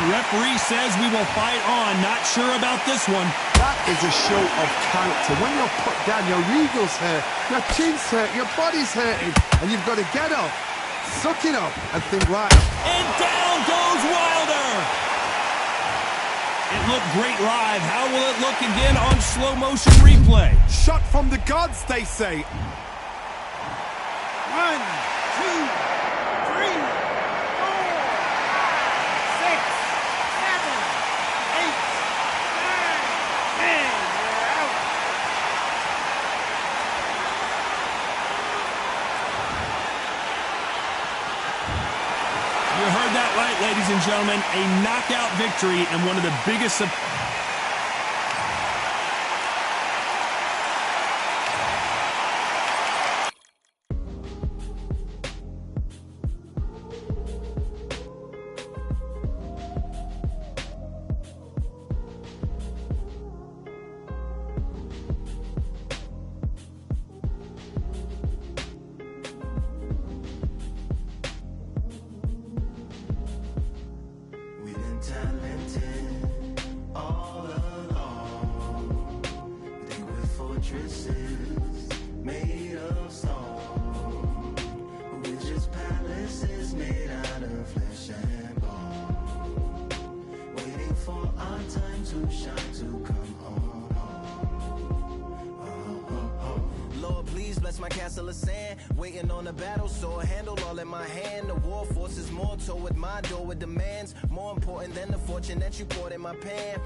The referee says we will fight on. Not sure about this one. That is a show of character. When you're put down, your eagle's hurt, your chin's hurt, your body's hurting, and you've got to get up, suck it up, and think, right. And down goes Wilder. It looked great live. How will it look again on slow motion replay? Shot from the gods, they say. 1, 2, 3, 4, 6, 7, 8, 9, 10. We're out. You heard that right, ladies and gentlemen. A knockout victory and one of the biggest... Made of stone, we're just palaces made out of flesh and bone, waiting for our time to shine, to come on home. Lord, please bless my castle of sand, waiting on the battle sword, handle all in my hand. The war forces more toward my door with demands, more important than the fortune that you poured in my pan.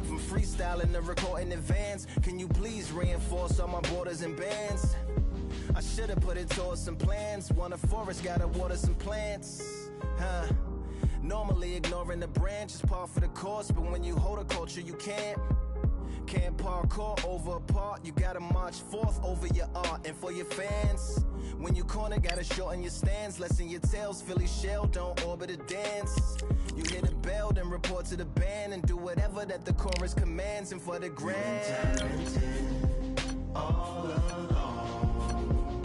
From freestyling to recording advance, can you please reinforce all my borders and bands? I should've put it towards some plans. Want a forest, gotta water some plants. Normally ignoring the branch is par for the course, but when you hold a culture you can't parkour over a part. You gotta march forth over your art. And for your fans, when you corner, gotta shorten your stance. Lessen your tails, Philly shell, don't orbit a dance. You hit a bell, then report to the band, and do whatever that the chorus commands. And for the grand, talented all along,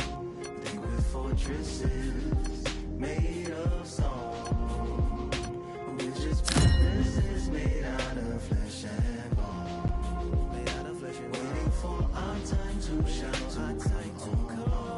think we're fortresses made of stone. We're just palaces made out of flesh and bone, waiting for our time to shine, to come on.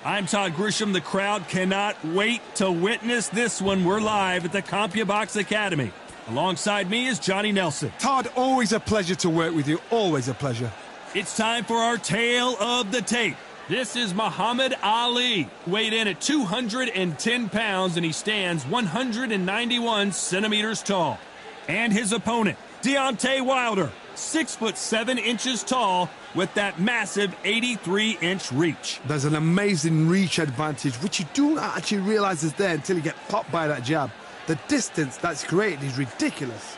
I'm Todd Grisham. The crowd cannot wait to witness this one. We're live at the CompuBox Academy. Alongside me is Johnny Nelson. Todd, always a pleasure to work with you. Always a pleasure. It's time for our tale of the tape. This is Muhammad Ali, weighed in at 210 pounds, and he stands 191 centimeters tall. And his opponent, Deontay Wilder, 6'7" tall, with that massive 83-inch reach. There's an amazing reach advantage, which you don't actually realize is there until you get popped by that jab. The distance that's created is ridiculous.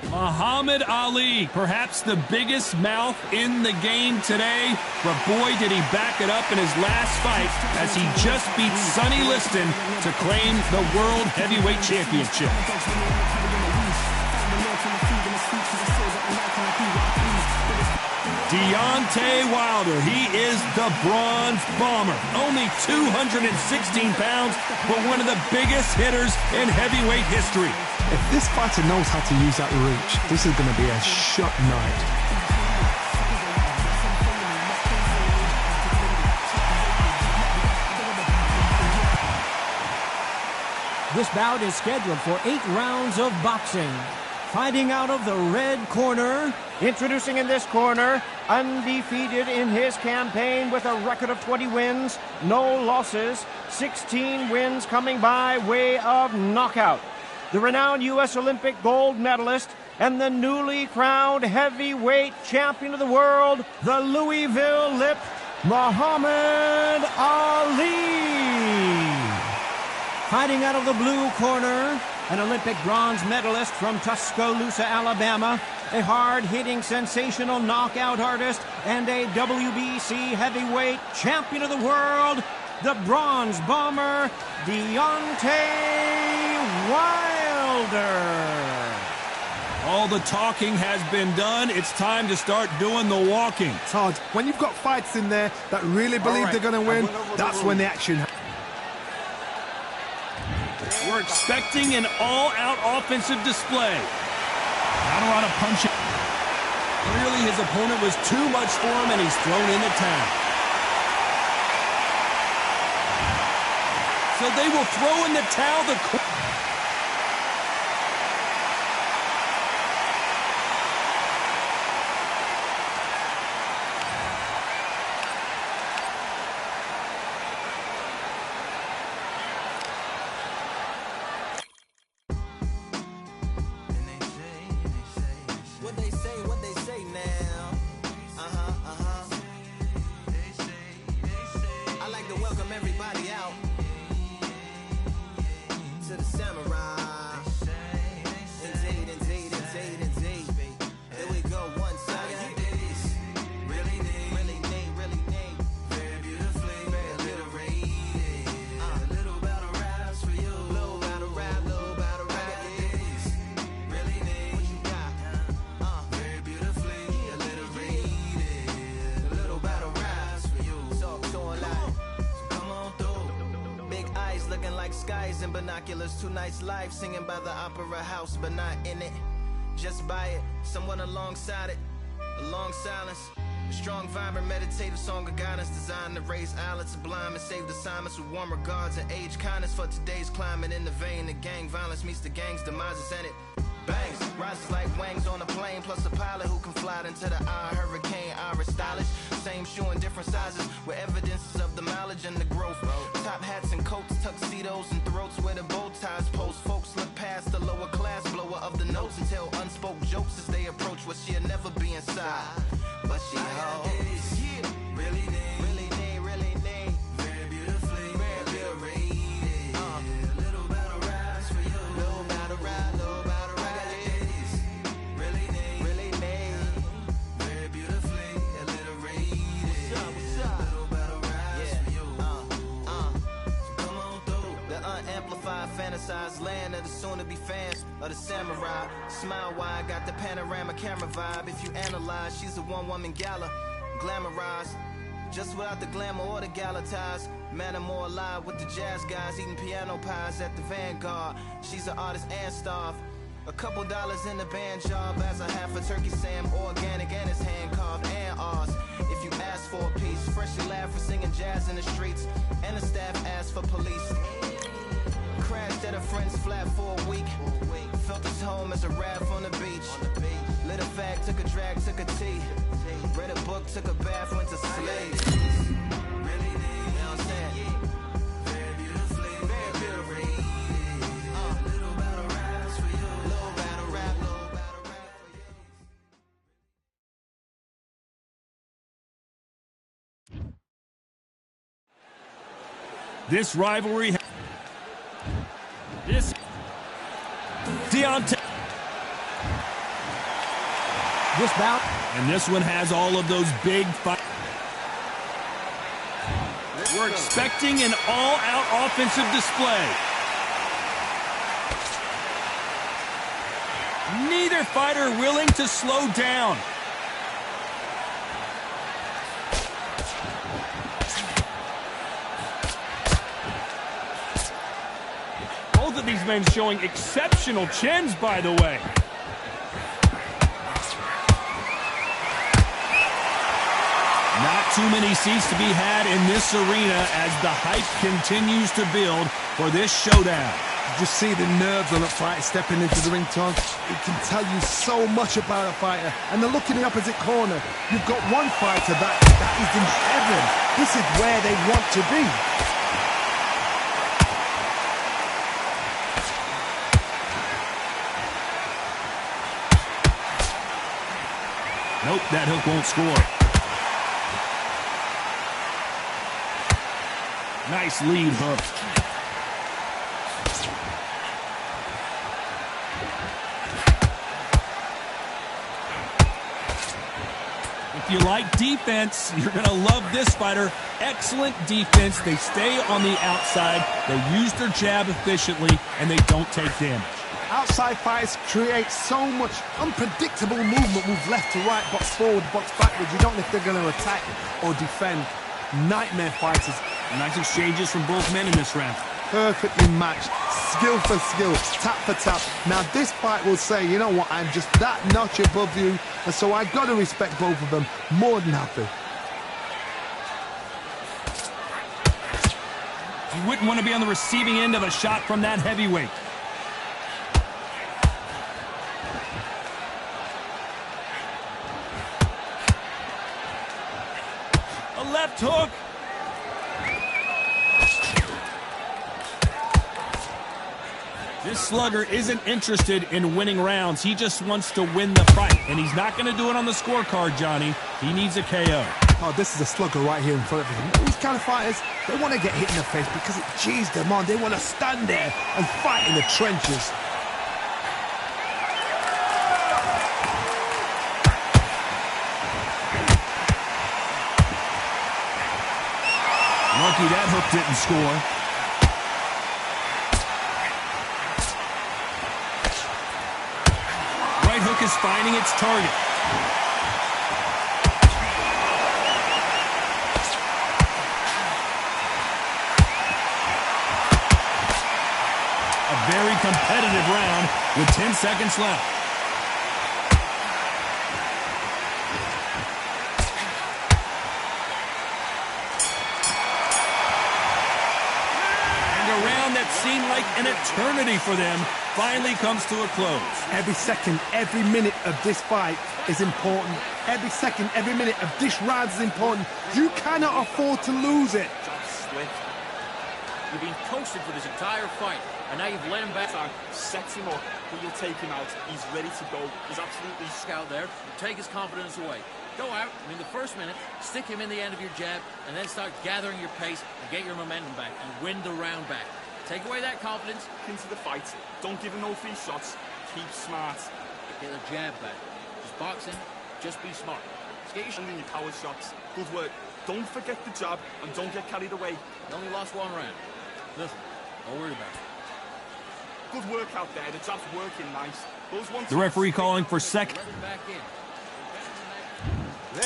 Muhammad Ali, perhaps the biggest mouth in the game today, but boy did he back it up in his last fight as he just beat Sonny Liston to claim the World Heavyweight Championship. Deontay Wilder, he is the Bronze Bomber. Only 216 pounds, but one of the biggest hitters in heavyweight history. If this fighter knows how to use that reach, this is going to be a shot night. This bout is scheduled for 8 rounds of boxing. Fighting out of the red corner, introducing in this corner, undefeated in his campaign with a record of 20 wins, no losses, 16 wins coming by way of knockout. The renowned U.S. Olympic gold medalist and the newly crowned heavyweight champion of the world, the Louisville Lip, Muhammad Ali. Fighting out of the blue corner, an Olympic bronze medalist from Tuscaloosa, Alabama, a hard-hitting, sensational knockout artist, and a WBC heavyweight champion of the world, the bronze bomber, Deontay Wilder. All the talking has been done. It's time to start doing the walking. Todd, when you've got fights in there that really believe they're going to win, that's when the action happens. We're expecting an all-out offensive display. Not a lot of punching. Clearly his opponent was too much for him, and he's thrown in the towel. So they will throw in the towel. What they say now. I like to welcome everybody out to the samurai. Indeed. Here we go, one side. Really neat. Very beautifully, very little rated. A little battle raps for you. Little battle rap. Really neat. What you got? Very beautifully, a little rated. A little battle raps for you. So alive. So come on through. Big eyes looking like skies and binoculars. Two nights live singing by the opera house, but not in it. Just by it, someone alongside it. A long silence. A strong, vibrant, meditative song of guidance designed to raise islands sublime and save the assignments with warm regards and age kindness for today's climate. In the vein of gang violence meets the gang's demises, and it bangs, rises like wings on a plane, plus a pilot who can fly into the eye. Hurricane, Irish stylish, same shoe in different sizes, with evidences of the mileage and the growth. Top hats and coats, tuxedos and throats where the bow ties post. Folks look past the lower class blower of the notes and tell unspoke jokes as they approach what she'll never be inside. But she holds, really neat. Very beautifully, very rated. Little battle raps for you. Little battle rap. Really neat. Very beautifully, a little rated. What's up? Little battle raps for you. So come on through. The unamplified, fantasized land of the soon-to-be fans of the samurai. Smile wide, got the panorama camera vibe. If you analyze, she's a one-woman gala, glamorized, just without the glamour or the gala ties. Man, I'm more alive with the jazz guys, eating piano pies at the Vanguard. She's an artist and starved. A couple dollars in the band job as a half a turkey Sam, organic and it's hand carved and ours. If you ask for a piece, freshly laughed for singing jazz in the streets, and the staff asked for police. Crashed at a friend's flat for a week. Felt his home as a raft on the beach. Lit a fag, took a drag, took a tea. Read a book, took a bath, went to sleep. Really neat, you know what I'm saying? Very beautifully, very beautifully. Little battle raps for you. Little battle rap for you. This rivalry. This Deontay. This bout. And this one has all of those big fights. We're expecting an all-out offensive display. Neither fighter willing to slow down. Both of these men showing exceptional chins, by the way. Not too many seats to be had in this arena as the hype continues to build for this showdown. Just see the nerves on a fighter stepping into the ring, Tom. It can tell you so much about a fighter. And the look in the opposite corner. You've got one fighter that is in heaven. This is where they want to be. Nope, that hook won't score. Nice lead hook. If you like defense, you're going to love this fighter. Excellent defense. They stay on the outside. They use their jab efficiently, and they don't take damage. Outside fighters create so much unpredictable movement. Move left to right, box forward, box backwards. You don't know if they're going to attack or defend. Nightmare fighters. Nice exchanges from both men in this round. Perfectly matched, skill for skill, tap for tap. Now this fight will say, you know what, I'm just that notch above you, and so I got to respect both of them. More than happy. You wouldn't want to be on the receiving end of a shot from that heavyweight. A left hook. This slugger isn't interested in winning rounds. He just wants to win the fight. And he's not going to do it on the scorecard, Johnny. He needs a KO. Oh, this is a slugger right here in front of him. These kind of fighters, they want to get hit in the face because it cheers them on. They want to stand there and fight in the trenches. Lucky that hook didn't score. Right hook is finding its target. A very competitive round with 10 seconds left. That seemed like an eternity for them finally comes to a close. Every second, every minute of this fight is important. Every second, every minute of this round is important. You cannot afford to lose it. Slick. You've been coasted for this entire fight, and now you've let him back. Sets him up, but you'll take him out. He's ready to go. He's absolutely scout there. You take his confidence away. Go out, and in the first minute, stick him in the end of your jab, and then start gathering your pace and get your momentum back and win the round back. Take away that confidence. into the fight. Don't give him no free shots. Keep smart. Get the jab back. Just boxing. Just be smart. Just get And in your power shots. Good work. Don't forget the jab and don't get carried away. You only lost one round. Listen, don't worry about it. Good work out there. The jab's working nice. Those ones. The referee calling for second. Let him back in.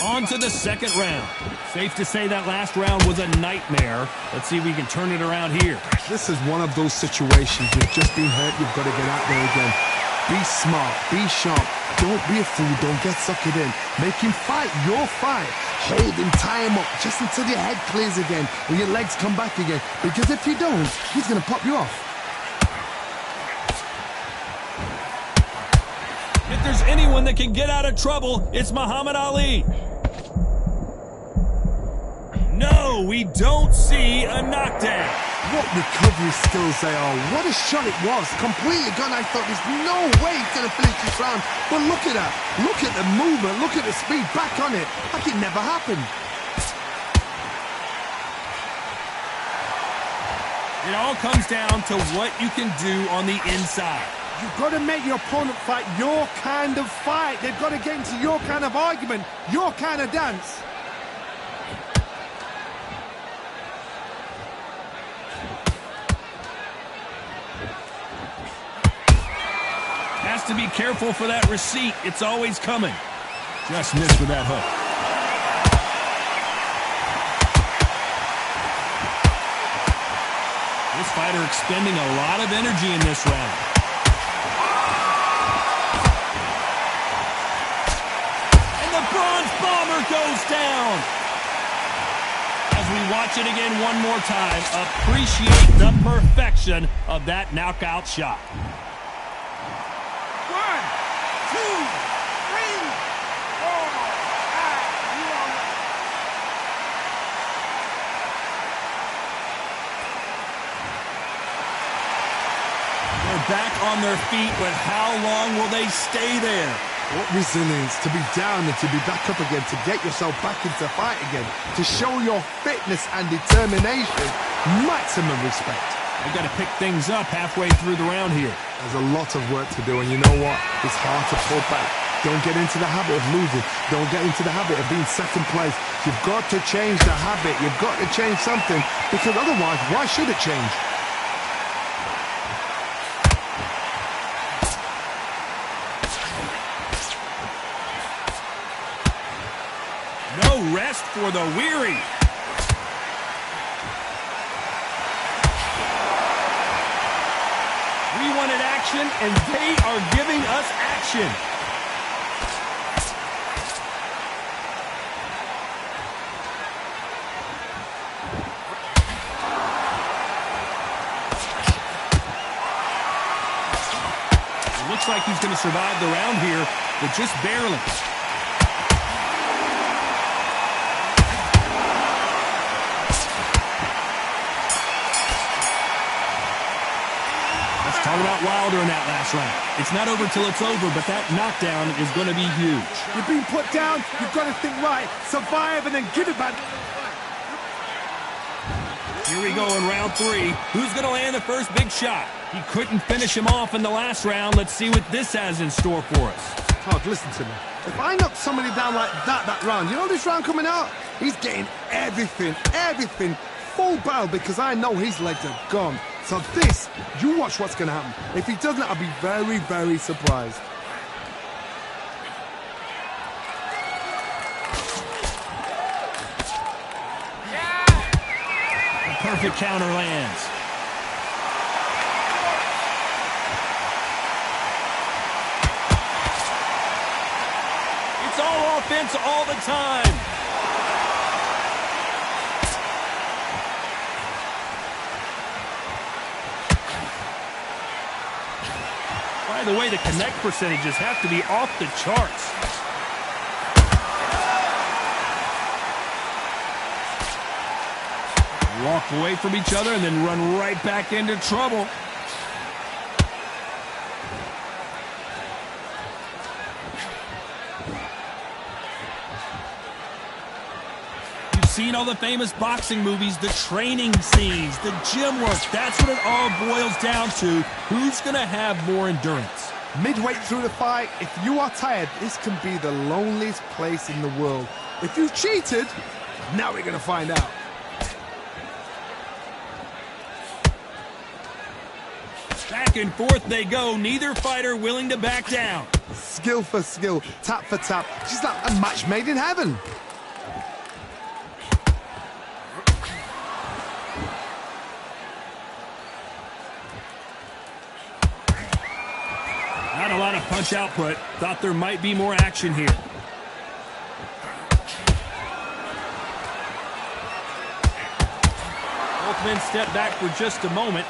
On to the second round. Safe to say that last round was a nightmare. Let's see if we can turn it around here. This is one of those situations. You've just been hurt. You've got to get out there again. Be smart. Be sharp. Don't be a fool. Don't get suckered in. Make him fight your fight. Hold him, tie him up, just until your head clears again or your legs come back again. Because if you don't, he's going to pop you off. If there's anyone that can get out of trouble, it's Muhammad Ali. No, we don't see a knockdown. What recovery skills they are. What a shot it was. Completely gone. I thought there's no way he's going to finish this round. But look at that. Look at the movement. Look at the speed. Back on it. Like it never happened. It all comes down to what you can do on the inside. You've got to make your opponent fight your kind of fight. They've got to get into your kind of argument, your kind of dance. Has to be careful for that receipt. It's always coming. Just missed with that hook. This fighter expending a lot of energy in this round. Bronze Bomber goes down. As we watch it again one more time, appreciate the perfection of that knockout shot. 1, 2, 3, 4, 5. You on it. They're back on their feet, but how long will they stay there? What resilience to be down and to be back up again, to get yourself back into fight again, to show your fitness and determination. Maximum respect. They've got to pick things up halfway through the round here. There's a lot of work to do, and you know what? It's hard to pull back. Don't get into the habit of losing. Don't get into the habit of being second place. You've got to change the habit. You've got to change something, because otherwise, why should it change? No rest for the weary. We wanted action, and they are giving us action. It looks like he's going to survive the round here, but just barely. Talk about Wilder in that last round. It's not over till it's over, but that knockdown is going to be huge. You're being put down. You've got to think right. Survive and then give it back. Here we go in round 3. Who's going to land the first big shot? He couldn't finish him off in the last round. Let's see what this has in store for us. Todd, listen to me. If I knock somebody down like that round, you know this round coming out? He's getting everything, full barrel, because I know his legs are gone. So this, you watch what's going to happen. If he doesn't, I'll be very, very surprised. A perfect counter lands. It's all offense all the time. By the way, the connect percentages have to be off the charts. Walk away from each other and then run right back into trouble. You've seen all the famous boxing movies, the training scenes, the gym work. That's what it all boils down to. Who's going to have more endurance? Midway through the fight, if you are tired, this can be the loneliest place in the world. If you cheated, now we're going to find out. Back and forth they go, neither fighter willing to back down. Skill for skill, tap for tap, just like a match made in heaven. Not a lot of punch output. Thought there might be more action here. Both men step back for just a moment.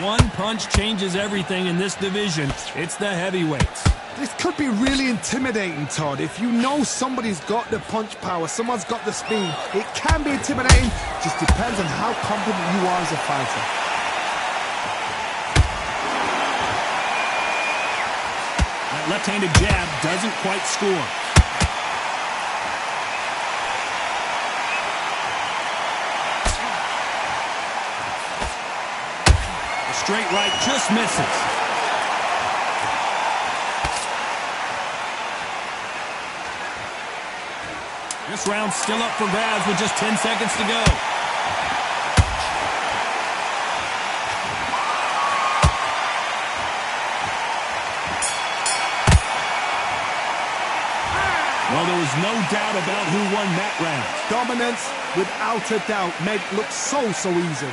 One punch changes everything in this division. It's the heavyweights. This could be really intimidating, Todd. If you know somebody's got the punch power, someone's got the speed, it can be intimidating. Just depends on how confident you are as a fighter. That left-handed jab doesn't quite score. The straight right just misses. This round's still up for grabs with just 10 seconds to go. Well, there was no doubt about who won that round. Dominance, without a doubt, made it look so easy. Lose the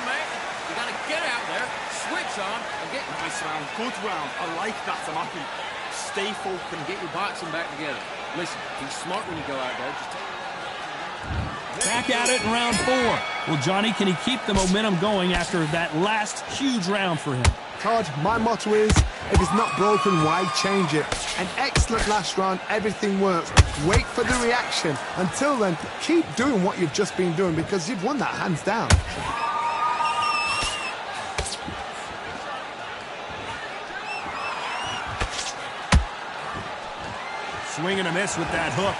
man. You got to get out there, switch on, and get... Nice round, good round. I like that, I'm happy. Stay focused and get your boxing back together. Listen, be smart when you go out there. Just Back at it in round 4. Well, Johnny, can he keep the momentum going after that last huge round for him? Todd, my motto is, if it's not broken, why change it? An excellent last round, everything works. Wait for the reaction. Until then, keep doing what you've just been doing, because you've won that hands down. Swing and a miss with that hook.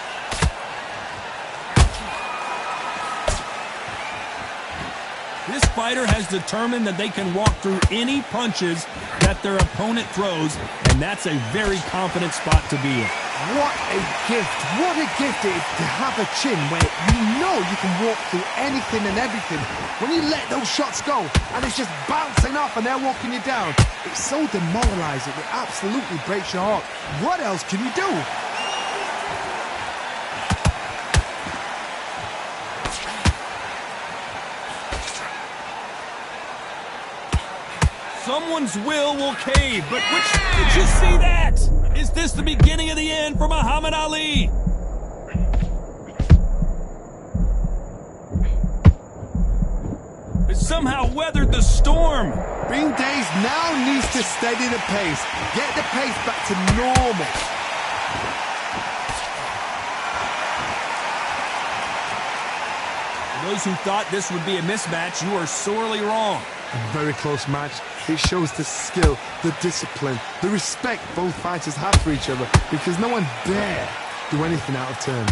This fighter has determined that they can walk through any punches that their opponent throws, and that's a very confident spot to be in. What a gift. What a gift it is to have a chin where you know you can walk through anything and everything. When you let those shots go and it's just bouncing off and they're walking you down, it's so demoralizing. It absolutely breaks your heart. What else can you do? Someone's will cave, but which, did you see that? Is this the beginning of the end for Muhammad Ali? It somehow weathered the storm. Bean Days now needs to steady the pace. Get the pace back to normal. For those who thought this would be a mismatch, you are sorely wrong. A very close match. It shows the skill, the discipline, the respect both fighters have for each other, because no one dare do anything out of turn.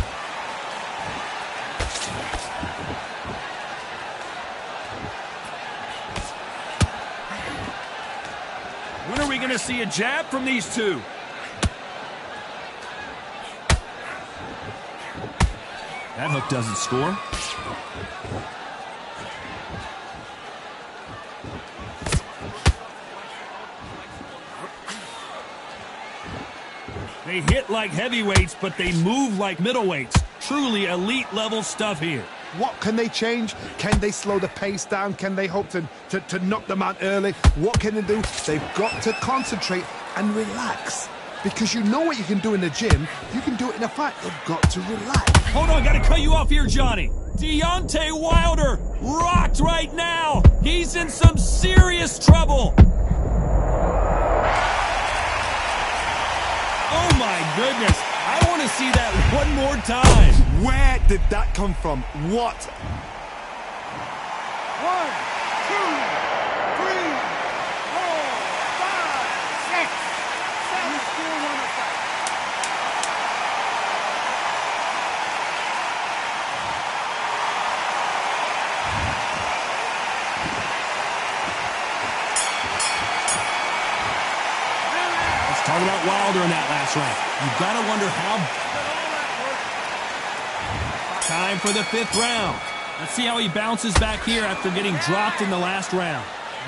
When are we going to see a jab from these two? That hook doesn't score. They hit like heavyweights, but they move like middleweights. Truly elite level stuff here. What can they change? Can they slow the pace down? Can they hope to knock them out early? What can they do? They've got to concentrate and relax. Because you know what you can do in the gym, you can do it in a fight. They've got to relax. Hold on, gotta cut you off here, Johnny. Deontay Wilder rocked right now. He's in some serious trouble. Oh my goodness, I want to see that one more time. Where did that come from? What? 1, 2, 3, 4, 5, 6, 7. You still want to fight? Let's talk about Wilder in that last round. You've got to wonder how... Time for the 5th round. Let's see how he bounces back here after getting dropped in the last round.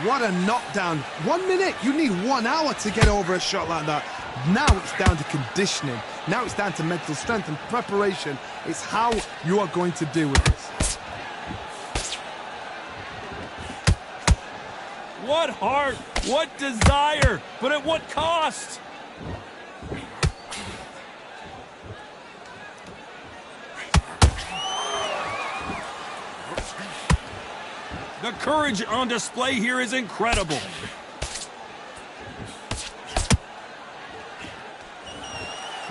What a knockdown. 1 minute, you need 1 hour to get over a shot like that. Now it's down to conditioning. Now it's down to mental strength and preparation. It's how you are going to deal with this. What heart, what desire, but at what cost? The courage on display here is incredible.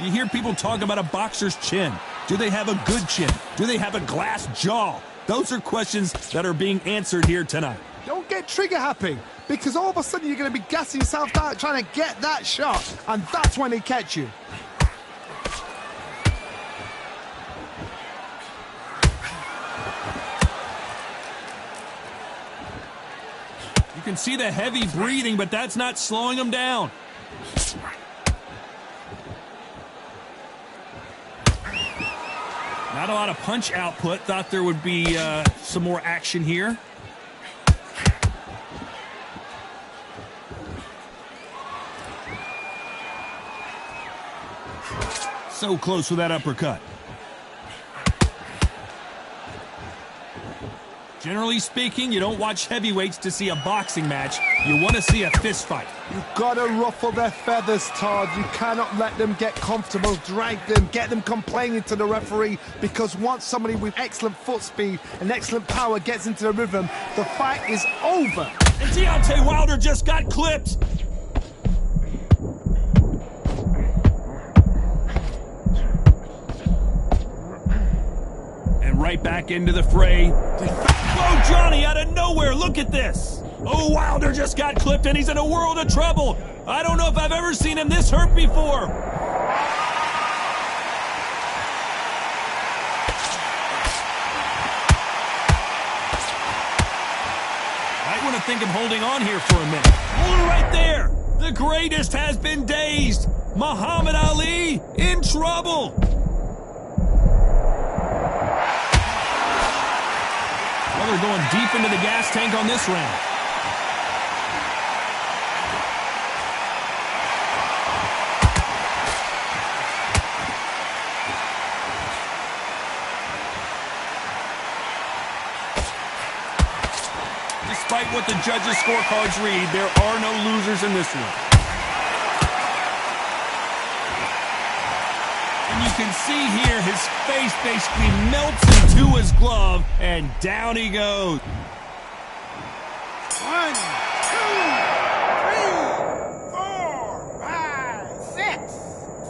You hear people talk about a boxer's chin. Do they have a good chin? Do they have a glass jaw? Those are questions that are being answered here tonight. Don't get trigger happy, because all of a sudden you're going to be gassing yourself out trying to get that shot, and that's when they catch you. You can see the heavy breathing, but that's not slowing him down. Not a lot of punch output. Thought there would be some more action here. So close with that uppercut. Generally speaking, you don't watch heavyweights to see a boxing match. You want to see a fist fight. You've got to ruffle their feathers, Todd. You cannot let them get comfortable, drag them, get them complaining to the referee, because once somebody with excellent foot speed and excellent power gets into the rhythm, the fight is over. And Deontay Wilder just got clipped. And right back into the fray. Oh, Johnny, out of nowhere, look at this. Oh, Wilder just got clipped and he's in a world of trouble. I don't know if I've ever seen him this hurt before. think of holding on here for a minute. Hold it right there. The greatest has been dazed. Muhammad Ali in trouble. Well, they're going deep into the gas tank on this round. Despite what the judges' scorecards read, there are no losers in this one. And you can see here his face basically melts into his glove, and down he goes. 1, 2, 3, 4, 5, 6,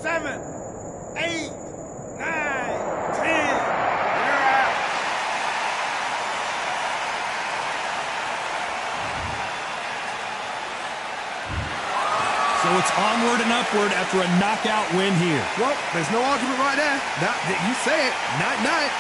7, 8, 9, 10. You're out. So it's onward and upward after a knockout win here. Well, there's no argument right there. You say it. Night-night.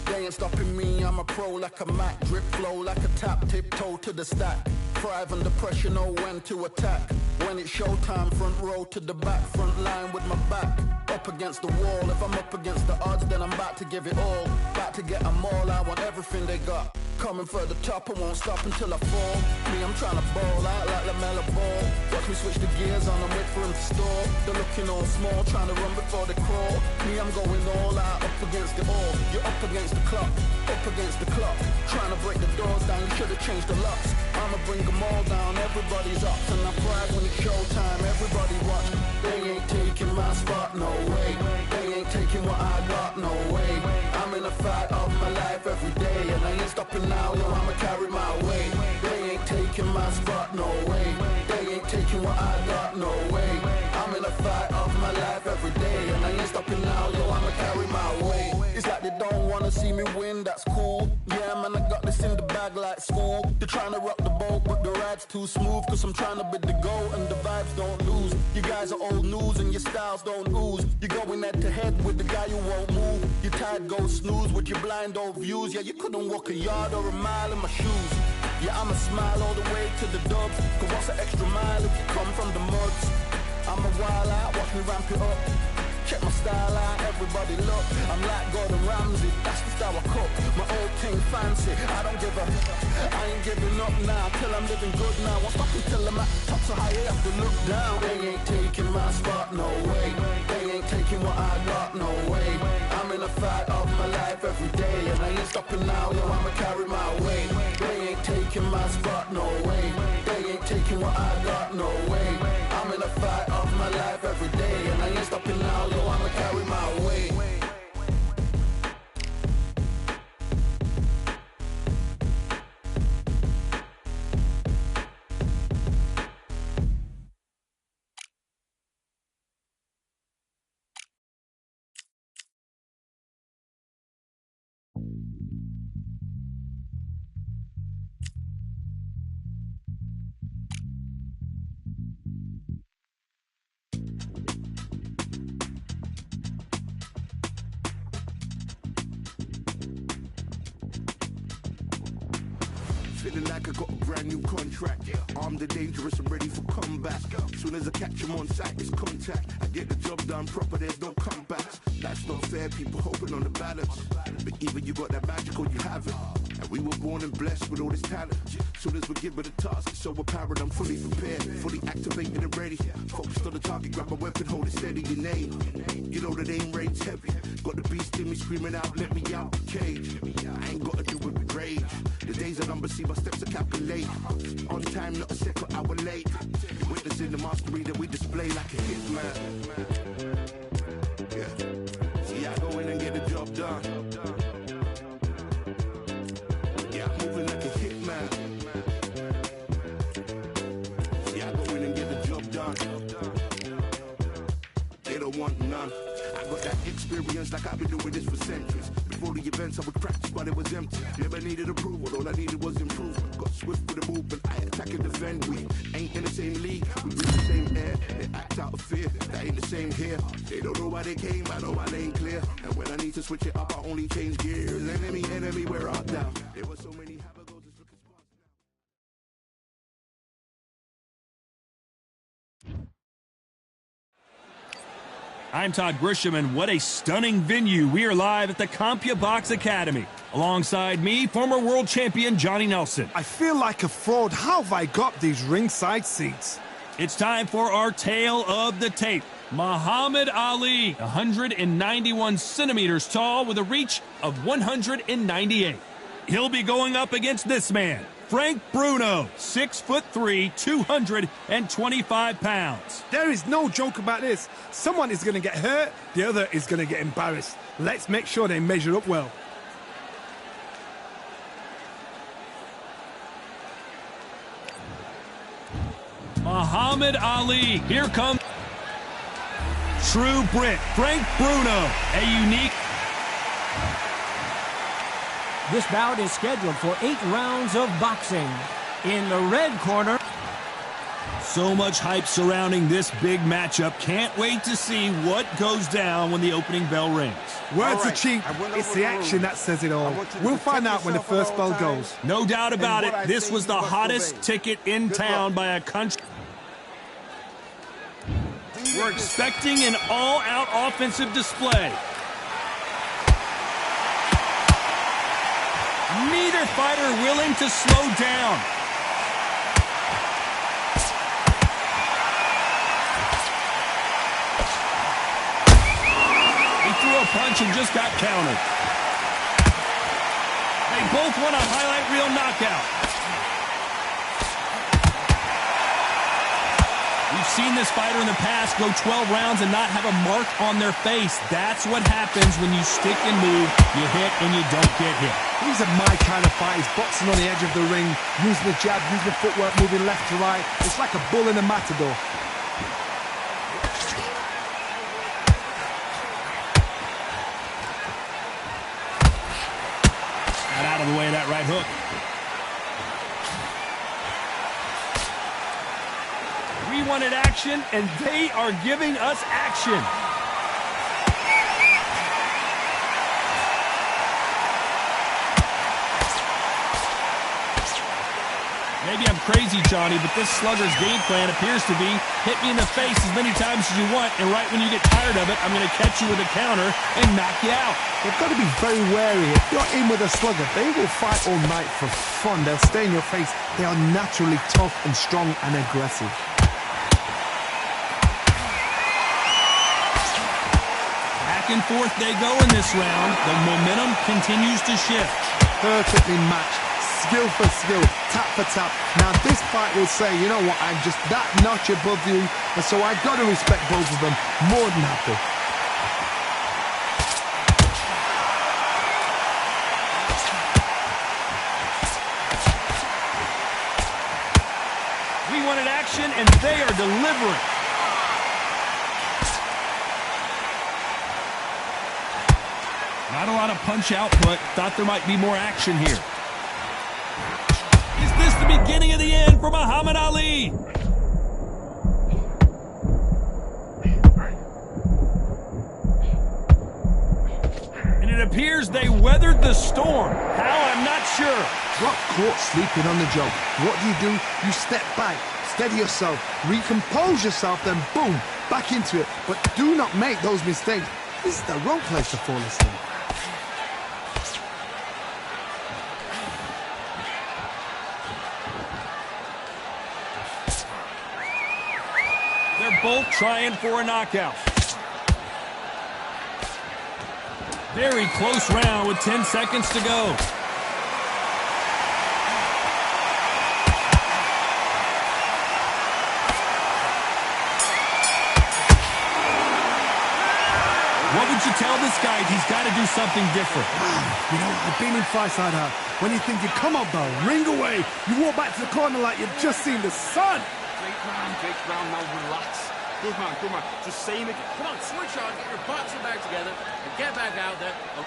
They ain't stopping me, I'm a pro like a Mac. Drip flow like a tap, tiptoe to the stack. Thrive under pressure, know when to attack. When it's showtime, front row to the back. Front line with my back up against the wall. If I'm up against the odds, then I'm about to give it all. About to get them all, I want everything they got. Coming for the top, I won't stop until I fall. Me, I'm trying to ball out like LaMelo Ball. Watch me switch the gears on and wait for him to stall. They're looking all small, trying to run before they crawl. Me, I'm going all out, up against it all. You're up against the clock, up against the clock. Trying to break the doors down, you should've changed the locks. I'ma bring them all down, everybody's up. And I pride when it's showtime, everybody watch. They ain't taking my spot, no way. They ain't taking what I got, no way. I'm in a fight of my life every day, and I ain't stopping now, yo, I'ma carry my weight. They ain't taking my spot, no way. They ain't taking what I got, no way. I'm in a fight of my life every day, and I ain't stopping now, yo, I'ma carry my weight. It's like they don't wanna see me win, that's cool. Yeah, man, I got this in the bag like school. They're trying to rock the boat, but the ride's too smooth. Cause I'm trying to bid the goal, and the vibes don't lose. You guys are old news, and your styles don't ooze. You're going head to head with the guy who won't move. Your tide goes snooze with your blind old views. Yeah, you couldn't walk a yard or a mile in my shoes. Yeah, I'ma smile all the way to the dubs. Cause what's an extra mile if you come from the muds? I'm a wild out, watch me ramp it up. Check my style out, everybody look. I'm like Gordon Ramsay, that's the style I cook. My old thing fancy, I don't give a. I ain't giving up now, till I'm living good now. Won't stop until I'm at the top, so high you have to look down. They ain't taking my spot, no way. They ain't taking what I got, no way. I'm in a fight of my life every day, and I ain't stopping now, yo, I'ma carry my weight. They ain't taking my spot, no way. They ain't taking what I got, no way. I'm in a fight of my life every day, and I ain't stopping now, yo, I'ma carry my weight. Feeling like I got a brand new contract. Armed and dangerous and ready for combat. Soon as I catch him on sight, it's contact. I get the job done proper, there's no comebacks. Life's not fair, people hoping on the balance. But either you got that magic or you haven't. And we were born and blessed with all this talent. Soon as we're given a task, it's so apparent I'm fully prepared, fully activated and ready. Focused on the target, grab my weapon, hold it steady, your name. You know the aim range heavy. Got the beast in me screaming out, let me out the cage. I ain't got to do it with rage. The days are numbered, see my steps are calculate. On time, not a second hour late. Witnessing the mastery that we display like a hitman. Yeah. See, I go in and get the job done. experience like I've been doing this for centuries. Before the events I would practice but it was empty. Never needed approval, all I needed was improvement. Got swift with the movement, I attack and defend. We ain't in the same league, we breathe the same air. They act out of fear, that ain't the same here. They don't know why they came, I know my lane clear. And when I need to switch it up, I only change gears. Enemy, we're up down. There were so many have-a-goes, it's looking spots now. I'm Todd Grisham, and what a stunning venue. We are live at the CompuBox Academy. Alongside me, former world champion Johnny Nelson. I feel like a fraud. How have I got these ringside seats? It's time for our tale of the tape. Muhammad Ali, 191 centimeters tall with a reach of 198. He'll be going up against this man, Frank Bruno, 6'3", 225 pounds. There is no joke about this. Someone is going to get hurt, the other is going to get embarrassed. Let's make sure they measure up well. Muhammad Ali, here comes true Brit, Frank Bruno, a unique. This bout is scheduled for 8 rounds of boxing. In the red corner, So much hype surrounding this big matchup. Can't wait to see what goes down when the opening bell rings. Words are cheap. It's the action that says it all. We'll find out when the first bell goes. No doubt about it, this was the hottest ticket in town by a country. We're expecting an all-out offensive display. Neither fighter willing to slow down. He threw a punch and just got countered. They both want a highlight reel knockout. We've seen this fighter in the past go 12 rounds and not have a mark on their face. That's what happens when you stick and move, you hit and you don't get hit. These are my kind of fights, boxing on the edge of the ring, using the jab, using the footwork, moving left to right. It's like a bull in a matador. Got out of the way of that right hook. We wanted action, and they are giving us action. Maybe I'm crazy, Johnny, but this slugger's game plan appears to be hit me in the face as many times as you want, and right when you get tired of it, I'm going to catch you with a counter and knock you out. They've got to be very wary. If you're in with a slugger, they will fight all night for fun. They'll stay in your face. They are naturally tough and strong and aggressive. Back and forth they go in this round. The momentum continues to shift. Perfectly matched. Skill for skill, tap for tap. Now this fight will say, you know what, I'm just that notch above you, and so I've got to respect both of them more than happy. We wanted action, and they are delivering. Not a lot of punch output. Thought there might be more action here. Is this the beginning of the end for Muhammad Ali? And it appears they weathered the storm. How? I'm not sure. Got caught sleeping on the job. What do? You step back, steady yourself, recompose yourself, then boom, back into it. But do not make those mistakes. This is the wrong place to fall asleep. They're both trying for a knockout. Very close round with 10 seconds to go. What would you tell this guy? He's got to do something different. You know, I've been in fights like that. When you think you come up though, ring away. You walk back to the corner like you've just seen the sun. Great round, now relax. Good man, good man. Just saying it. Come on, switch on, get your boxing back together, and get back out there. Oh,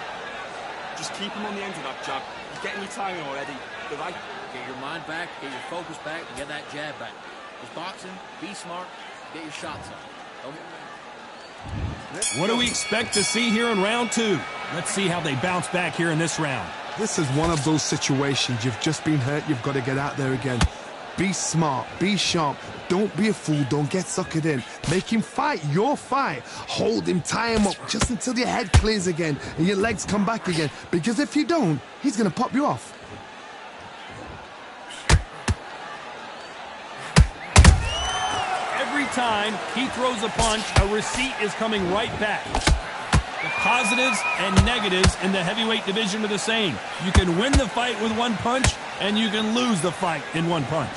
Just keep him on the end of that jab. You're getting your timing already. The right. get your mind back, get your focus back, and get that jab back. Just boxing, be smart, get your shots up. Okay? What do we expect to see here in round 2? Let's see how they bounce back here in this round. This is one of those situations. You've just been hurt. You've got to get out there again. Be smart. Be sharp. Don't be a fool. Don't get suckered in. Make him fight your fight. Hold him. Tie him up just until your head clears again and your legs come back again. Because if you don't, he's going to pop you off. Every time he throws a punch, a receipt is coming right back. The positives and negatives in the heavyweight division are the same. You can win the fight with one punch, and you can lose the fight in one punch.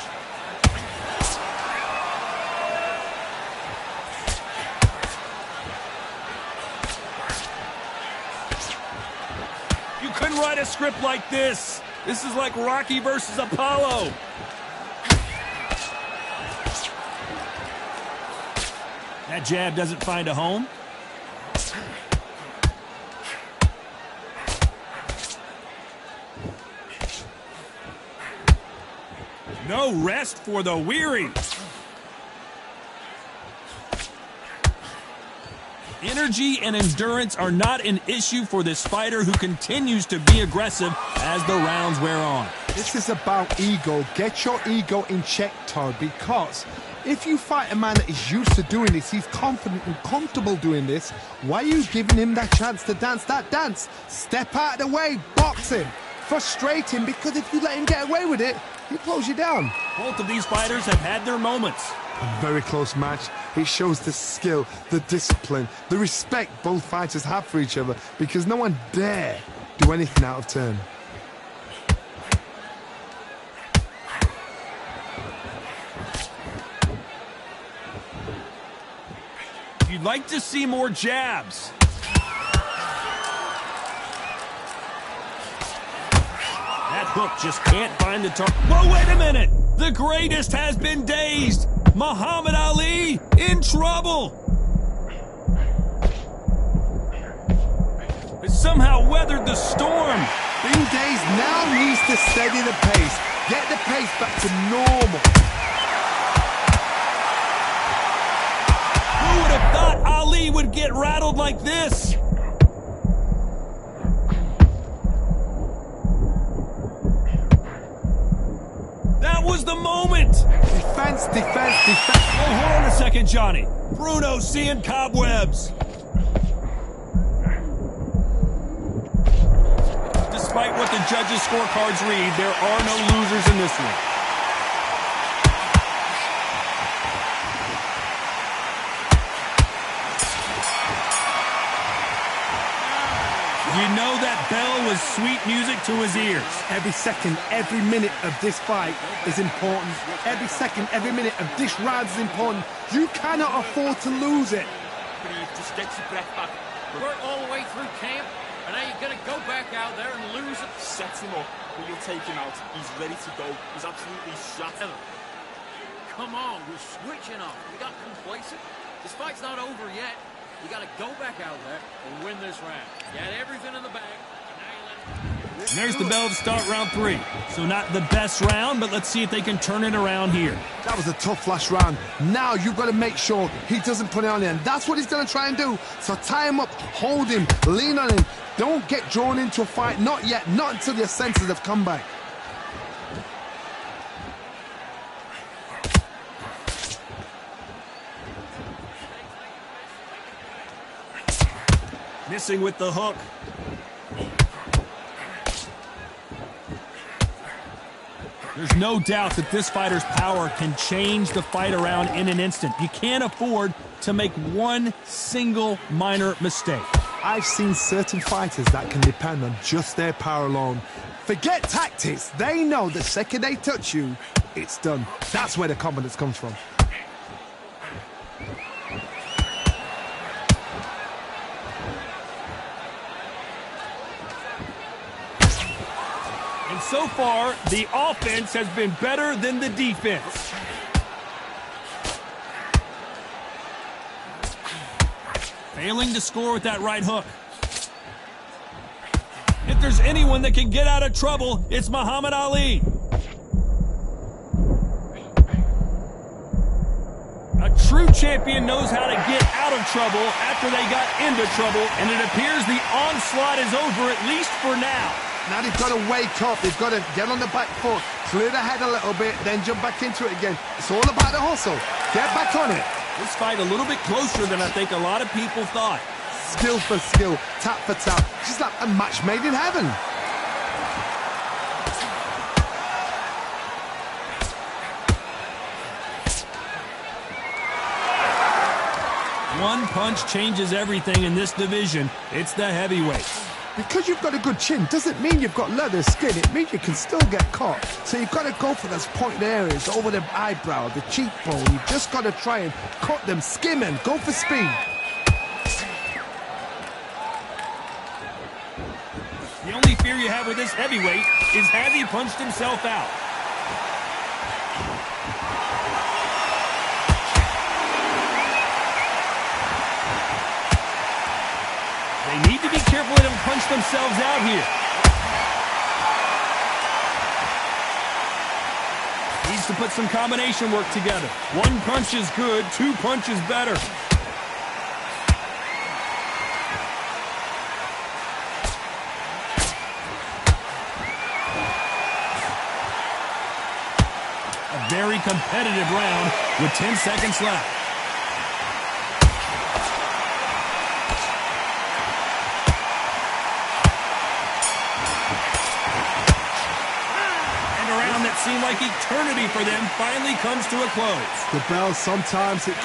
You couldn't write a script like this. This is like Rocky versus Apollo. That jab doesn't find a home. No rest for the weary. Energy and endurance are not an issue for this fighter who continues to be aggressive as the rounds wear on. This is about ego. Get your ego in check, Todd, because if you fight a man that is used to doing this, he's confident and comfortable doing this, why are you giving him that chance to dance that dance? Step out of the way, box him, frustrate him, because if you let him get away with it, he'll close you down. Both of these fighters have had their moments. A very close match. It shows the skill, the discipline, the respect both fighters have for each other, because no one dare do anything out of turn. You'd like to see more jabs. That hook just can't find the target. Whoa, wait a minute! The greatest has been dazed! Muhammad Ali in trouble! Has somehow weathered the storm. Being dazed now needs to steady the pace. Get the pace back to normal. Who would have thought Ali would get rattled like this? That was the moment! Defense, defense, defense. Oh, hold on a second, Johnny. Bruno's seeing cobwebs. Despite what the judges' scorecards read, there are no losers in this one. You know that bell was sweet music to his ears. Every second, every minute of this fight is important. Every second, every minute of this round is important. You cannot afford to lose it. Breathe, just get your breath back. Work all the way through camp, and now you're going to go back out there and lose it. Set him up, but you'll take him out. He's ready to go. He's absolutely shattered. Come on, we're switching off. We got complacent. This fight's not over yet. You got to go back out there and win this round. You had everything in the bag. And there's the bell to start round 3. So not the best round, but let's see if they can turn it around here. That was a tough last round. Now you've got to make sure he doesn't put it on him. That's what he's going to try and do. So tie him up, hold him, lean on him. Don't get drawn into a fight. Not yet. Not until your senses have come back. Missing with the hook. There's no doubt that this fighter's power can change the fight around in an instant. You can't afford to make one single minor mistake. I've seen certain fighters that can depend on just their power alone. Forget tactics. They know the second they touch you, it's done. That's where the confidence comes from. And so far, the offense has been better than the defense. Failing to score with that right hook. If there's anyone that can get out of trouble, it's Muhammad Ali. A true champion knows how to get out of trouble after they got into trouble, and it appears the onslaught is over, at least for now. Now they've got to wake up. They've got to get on the back foot, clear the head a little bit, then jump back into it again. It's all about the hustle. Get back on it. This fight a little bit closer than I think a lot of people thought. Skill for skill, tap for tap. Just like a match made in heaven. One punch changes everything in this division. It's the heavyweights. Because you've got a good chin doesn't mean you've got leather skin. It means you can still get caught. So you've got to go for those pointed areas over the eyebrow, the cheekbone. You've just got to try and cut them, skim and go for speed. The only fear you have with this heavyweight is has he punched himself out? They need to be careful let them punch themselves out here. Needs to put some combination work together. One punch is good, two punches better. A very competitive round with 10 seconds left. Seemed like eternity for them finally comes to a close. The bell sometimes it...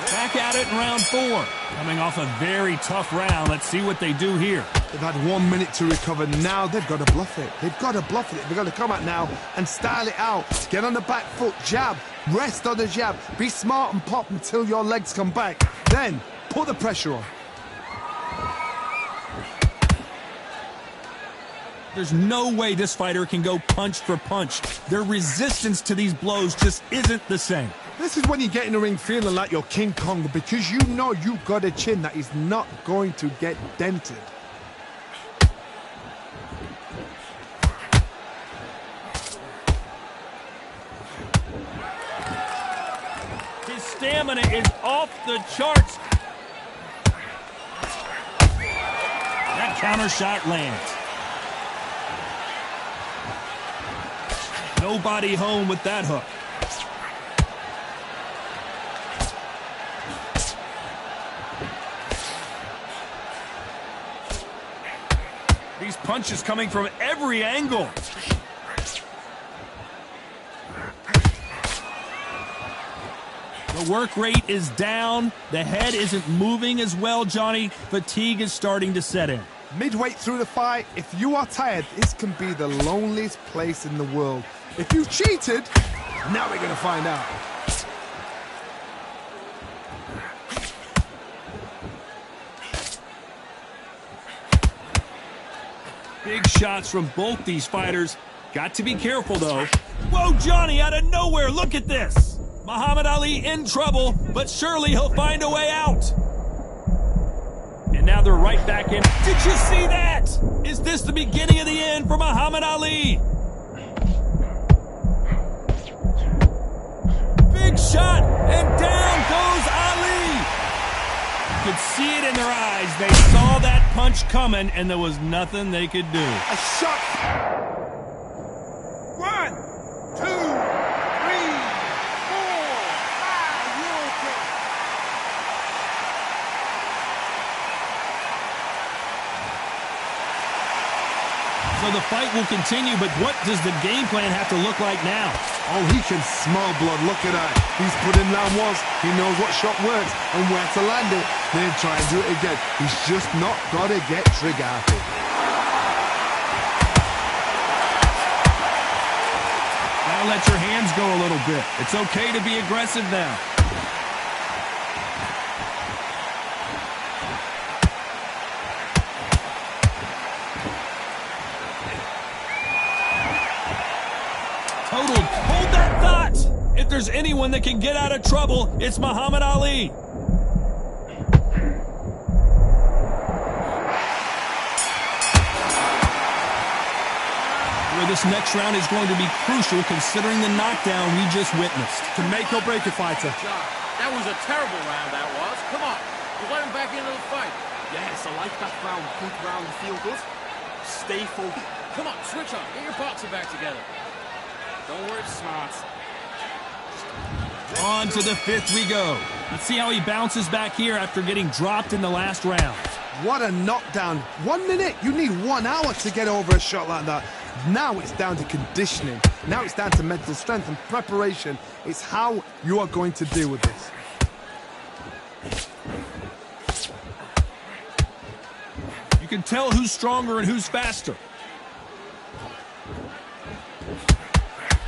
Back at it in round 4. Coming off a very tough round. Let's see what they do here. They've had 1 minute to recover. Now they've got to bluff it. They've got to bluff it. They've got to come out now and style it out. Get on the back foot, jab, rest on the jab. Be smart and pop until your legs come back. Then put the pressure on. There's no way this fighter can go punch for punch. Their resistance to these blows just isn't the same. This is when you get in the ring feeling like you're King Kong because you know you've got a chin that is not going to get dented. His stamina is off the charts. That counter shot lands. Nobody home with that hook. These punches coming from every angle. The work rate is down. The head isn't moving as well, Johnny. Fatigue is starting to set in. Midway through the fight, if you are tired, this can be the loneliest place in the world. If you cheated, now we're going to find out. Big shots from both these fighters. Got to be careful, though. Whoa, Johnny, out of nowhere, look at this. Muhammad Ali in trouble, but surely he'll find a way out. And now they're right back in. Did you see that? Is this the beginning of the end for Muhammad Ali? Big shot, and down goes Ali. You could see it in their eyes. They saw that punch coming, and there was nothing they could do. A shot. 1, 2, 3, 4, 5. You're okay. So the fight will continue, but what does the game plan have to look like now? Oh, he can smell blood. Look at that. He's put in round ones. He knows what shot works and where to land it. Then try and do it again. He's just not got to get trigger happy. Now let your hands go a little bit. It's okay to be aggressive now. If there's anyone that can get out of trouble, it's Muhammad Ali. Where this next round is going to be crucial considering the knockdown we just witnessed. To make or break a fighter. That was a terrible round, that was. Come on, you let him back into the fight. Yes, I like that round. Good round, feel good. Stay focused. Come on, switch on. Get your boxing back together. Don't worry, Smart. On to the fifth we go. Let's see how he bounces back here after getting dropped in the last round. What a knockdown. 1 minute, you need 1 hour to get over a shot like that. Now it's down to conditioning. Now it's down to mental strength and preparation. It's how you are going to deal with this. You can tell who's stronger and who's faster.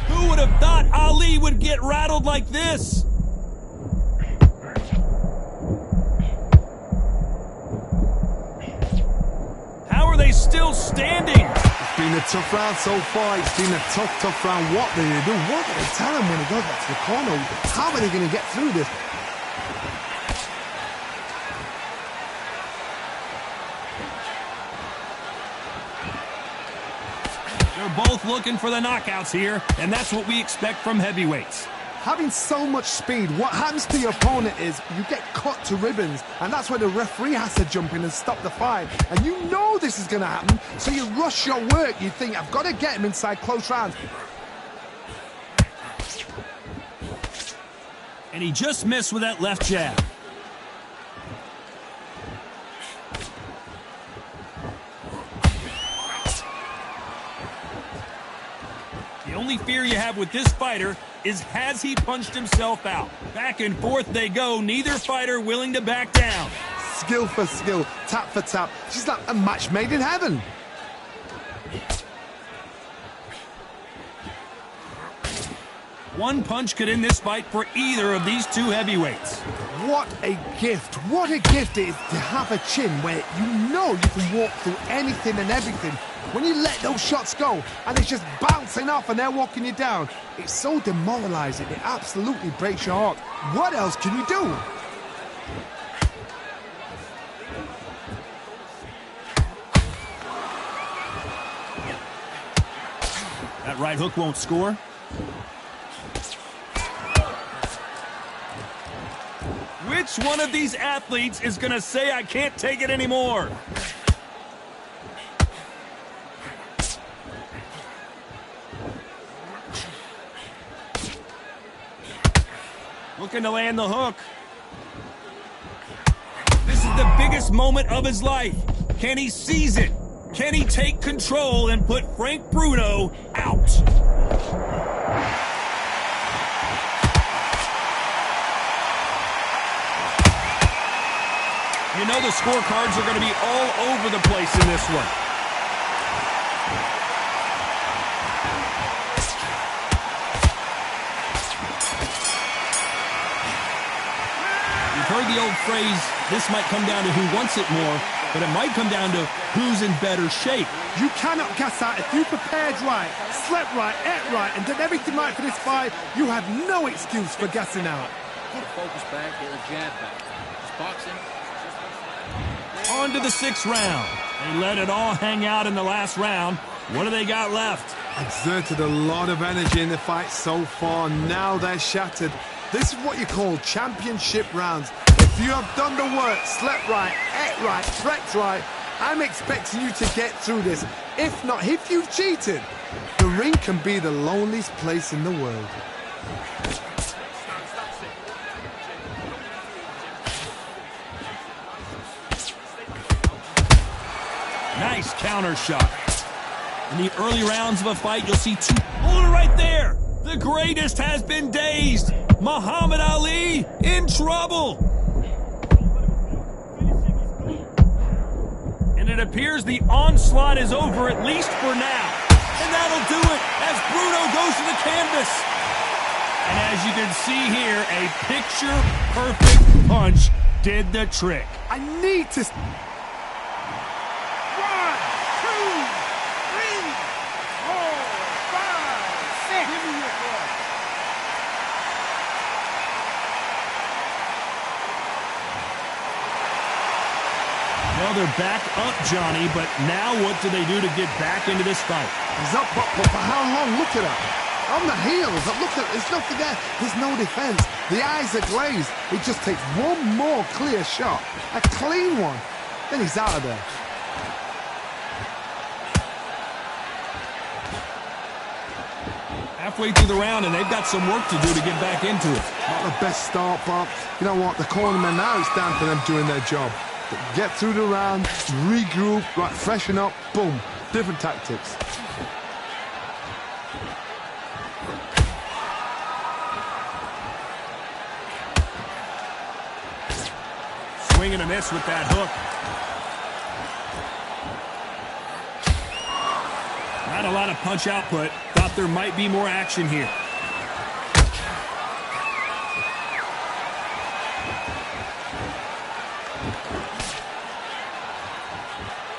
Who would have thought Ali would get rattled like this? How are they still standing? It's been a tough round so far. It's been a tough round. What do they do? What do they tell him when he goes back to the corner? How are they going to get through this? They're both looking for the knockouts here, and that's what we expect from heavyweights. Having so much speed, what happens to your opponent is you get cut to ribbons, and that's where the referee has to jump in and stop the fight. And you know this is going to happen, so you rush your work. You think, I've got to get him inside close rounds. And he just missed with that left jab. The only fear you have with this fighter is, has he punched himself out? Back and forth they go, neither fighter willing to back down. Skill for skill, tap for tap. She's like a match made in heaven. One punch could end this fight for either of these two heavyweights. What a gift. What a gift it is to have a chin where you know you can walk through anything and everything. When you let those shots go and it's just bouncing off and they're walking you down, it's so demoralizing. It absolutely breaks your heart. What else can you do? That right hook won't score. Which one of these athletes is going to say, I can't take it anymore? Looking to land the hook. This is the biggest moment of his life. Can he seize it? Can he take control and put Frank Bruno out? You know the scorecards are going to be all over the place in this one. You've heard the old phrase, this might come down to who wants it more, but it might come down to who's in better shape. You cannot gas out. If you prepared right, slept right, ate right, and did everything right for this fight, you have no excuse for gassing out. get focus back, get a jab back. It's boxing. On to the sixth round. They let it all hang out in the last round. What do they got left? Exerted a lot of energy in the fight so far. Now they're shattered. This is what you call championship rounds. If you have done the work, slept right, ate right, prepped right, I'm expecting you to get through this. If not, if you've cheated, the ring can be the loneliest place in the world. Nice counter shot. In the early rounds of a fight, you'll see two. Hold it right there. The greatest has been dazed. Muhammad Ali in trouble. And it appears the onslaught is over, at least for now. And that'll do it as Bruno goes to the canvas. And as you can see here, a picture-perfect punch did the trick. I need to... 1, 2, 3, 4, 5, 6. Give me your they're back up, Johnny, but now what do they do to get back into this fight? He's up, but for how long? Look at that. On the heels, look at, there's nothing there. There's no defense. The eyes are glazed. He just takes one more clear shot. A clean one. Then he's out of there. Halfway through the round, and they've got some work to do to get back into it. Not the best start, but you know what? The cornermen now, it's down to them doing their job. Get through the round, regroup, right, freshen up, boom. Different tactics. Swing and a miss with that hook. Not a lot of punch output. Thought there might be more action here.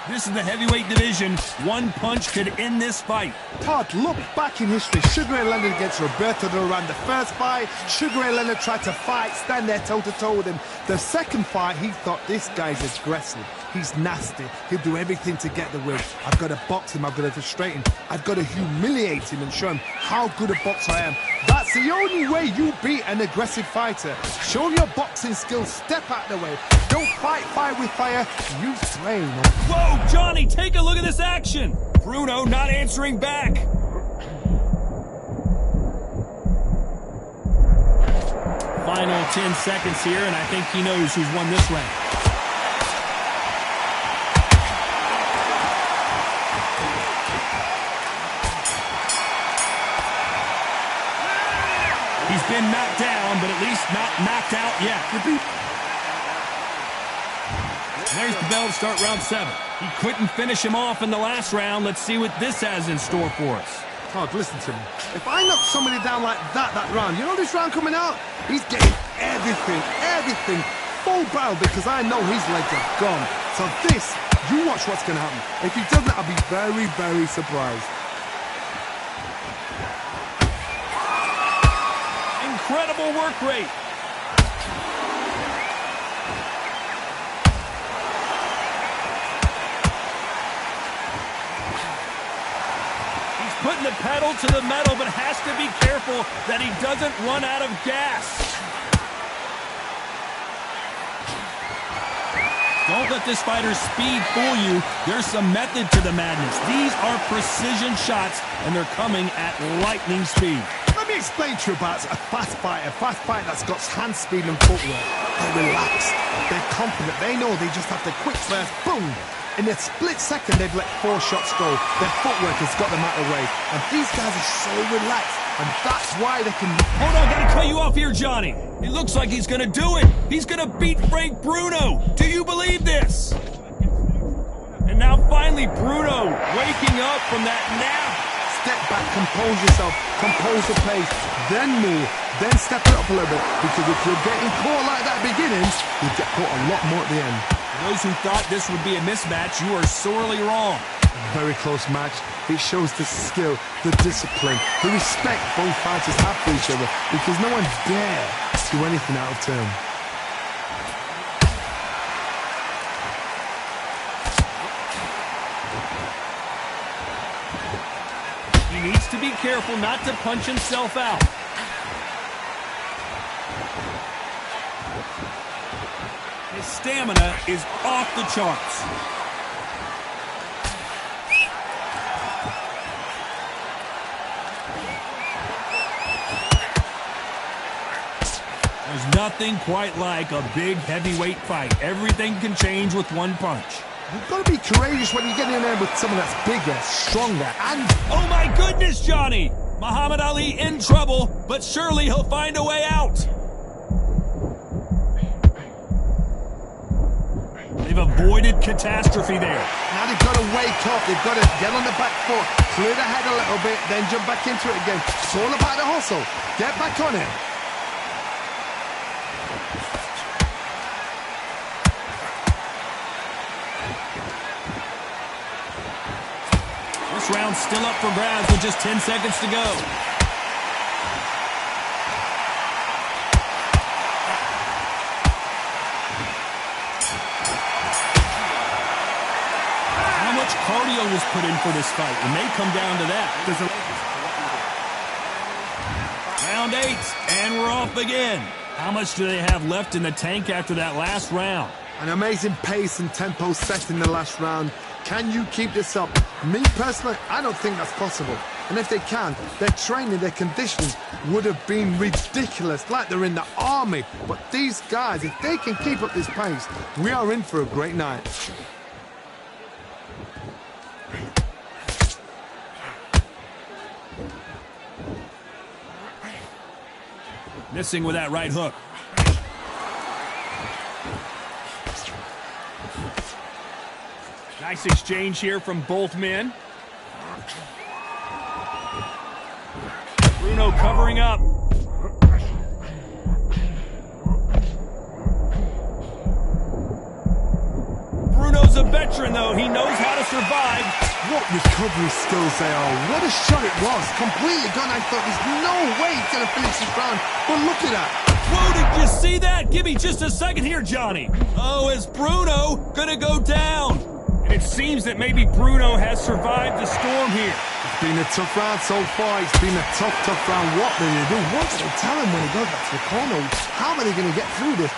This is the heavyweight division. One punch could end this fight. Todd, look back in history. Sugar Ray Leonard against Roberto Duran. The first fight, Sugar Ray Leonard tried to fight, stand there toe-to-toe with him. The second fight, he thought, this guy's aggressive. He's nasty. He'll do everything to get the win. I've got to box him. I've got to frustrate him. I've got to humiliate him and show him how good a boxer I am. That's the only way you beat an aggressive fighter. Show him your boxing skills. Step out of the way. Don't fight fire with fire. You train. Whoa, Johnny, take a look at this action. Bruno not answering back. Final 10 seconds here, and I think he knows who's won this round. He's been knocked down, but at least not knocked out yet. There's the bell to start round 7. He couldn't finish him off in the last round. Let's see what this has in store for us. Todd, listen to me. If I knock somebody down like that round, you know this round coming out? He's getting everything, full barrel, because I know his legs are gone. So this, you watch what's going to happen. If he doesn't, I'll be very, very surprised. Incredible work rate. Putting the pedal to the metal, but has to be careful that he doesn't run out of gas. Don't let this fighter's speed fool you. There's some method to the madness. These are precision shots, and they're coming at lightning speed. Let me explain to you about a fast fighter that's got hand speed and footwork. They're relaxed, they're confident, they know they just have to quick first, boom. In a split second, they've let 4 shots go. Their footwork has got them out of the way. And these guys are so relaxed, and that's why they can... Hold on, gotta cut you off here, Johnny. It looks like he's gonna do it. He's gonna beat Frank Bruno. Do you believe this? And now finally, Bruno waking up from that nap. Step back, compose yourself, compose the pace, then move, then step it up a little bit. Because if you're getting caught like that at the beginning, you get caught a lot more at the end. Those who thought this would be a mismatch, you are sorely wrong. Very close match. It shows the skill, the discipline, the respect both fighters have for each other, because no one dare do anything out of turn. He needs to be careful not to punch himself out. His stamina is off the charts. There's nothing quite like a big heavyweight fight. Everything can change with one punch. You've got to be courageous when you get in there with someone that's bigger, stronger, and... Oh my goodness, Johnny! Muhammad Ali in trouble, but surely he'll find a way out. They've avoided catastrophe there. Now they've got to wake up. They've got to get on the back foot, clear the head a little bit, then jump back into it again. It's all about the hustle. Get back on it. This round's still up for grabs with just 10 seconds to go. cardio was put in for this fight. It may come down to that. Round 8, and we're off again. How much do they have left in the tank after that last round? An amazing pace and tempo set in the last round. Can you keep this up? Me, personally, I don't think that's possible. And if they can, their training, their conditioning would have been ridiculous, like they're in the army. But these guys, if they can keep up this pace, we are in for a great night. Missing with that right hook. Nice exchange here from both men. Bruno covering up. Bruno's a veteran, though. He knows how to survive. What recovery skills they are. What a shot it was. Completely gone. I thought there's no way he's going to finish this round. But look at that. Whoa, did you see that? Give me just a second here, Johnny. Oh, is Bruno going to go down? And it seems that maybe Bruno has survived the storm here. It's been a tough round so far. It's been a tough round. What do they do? What do they tell him when he goes back to the corner? How are they going to get through this?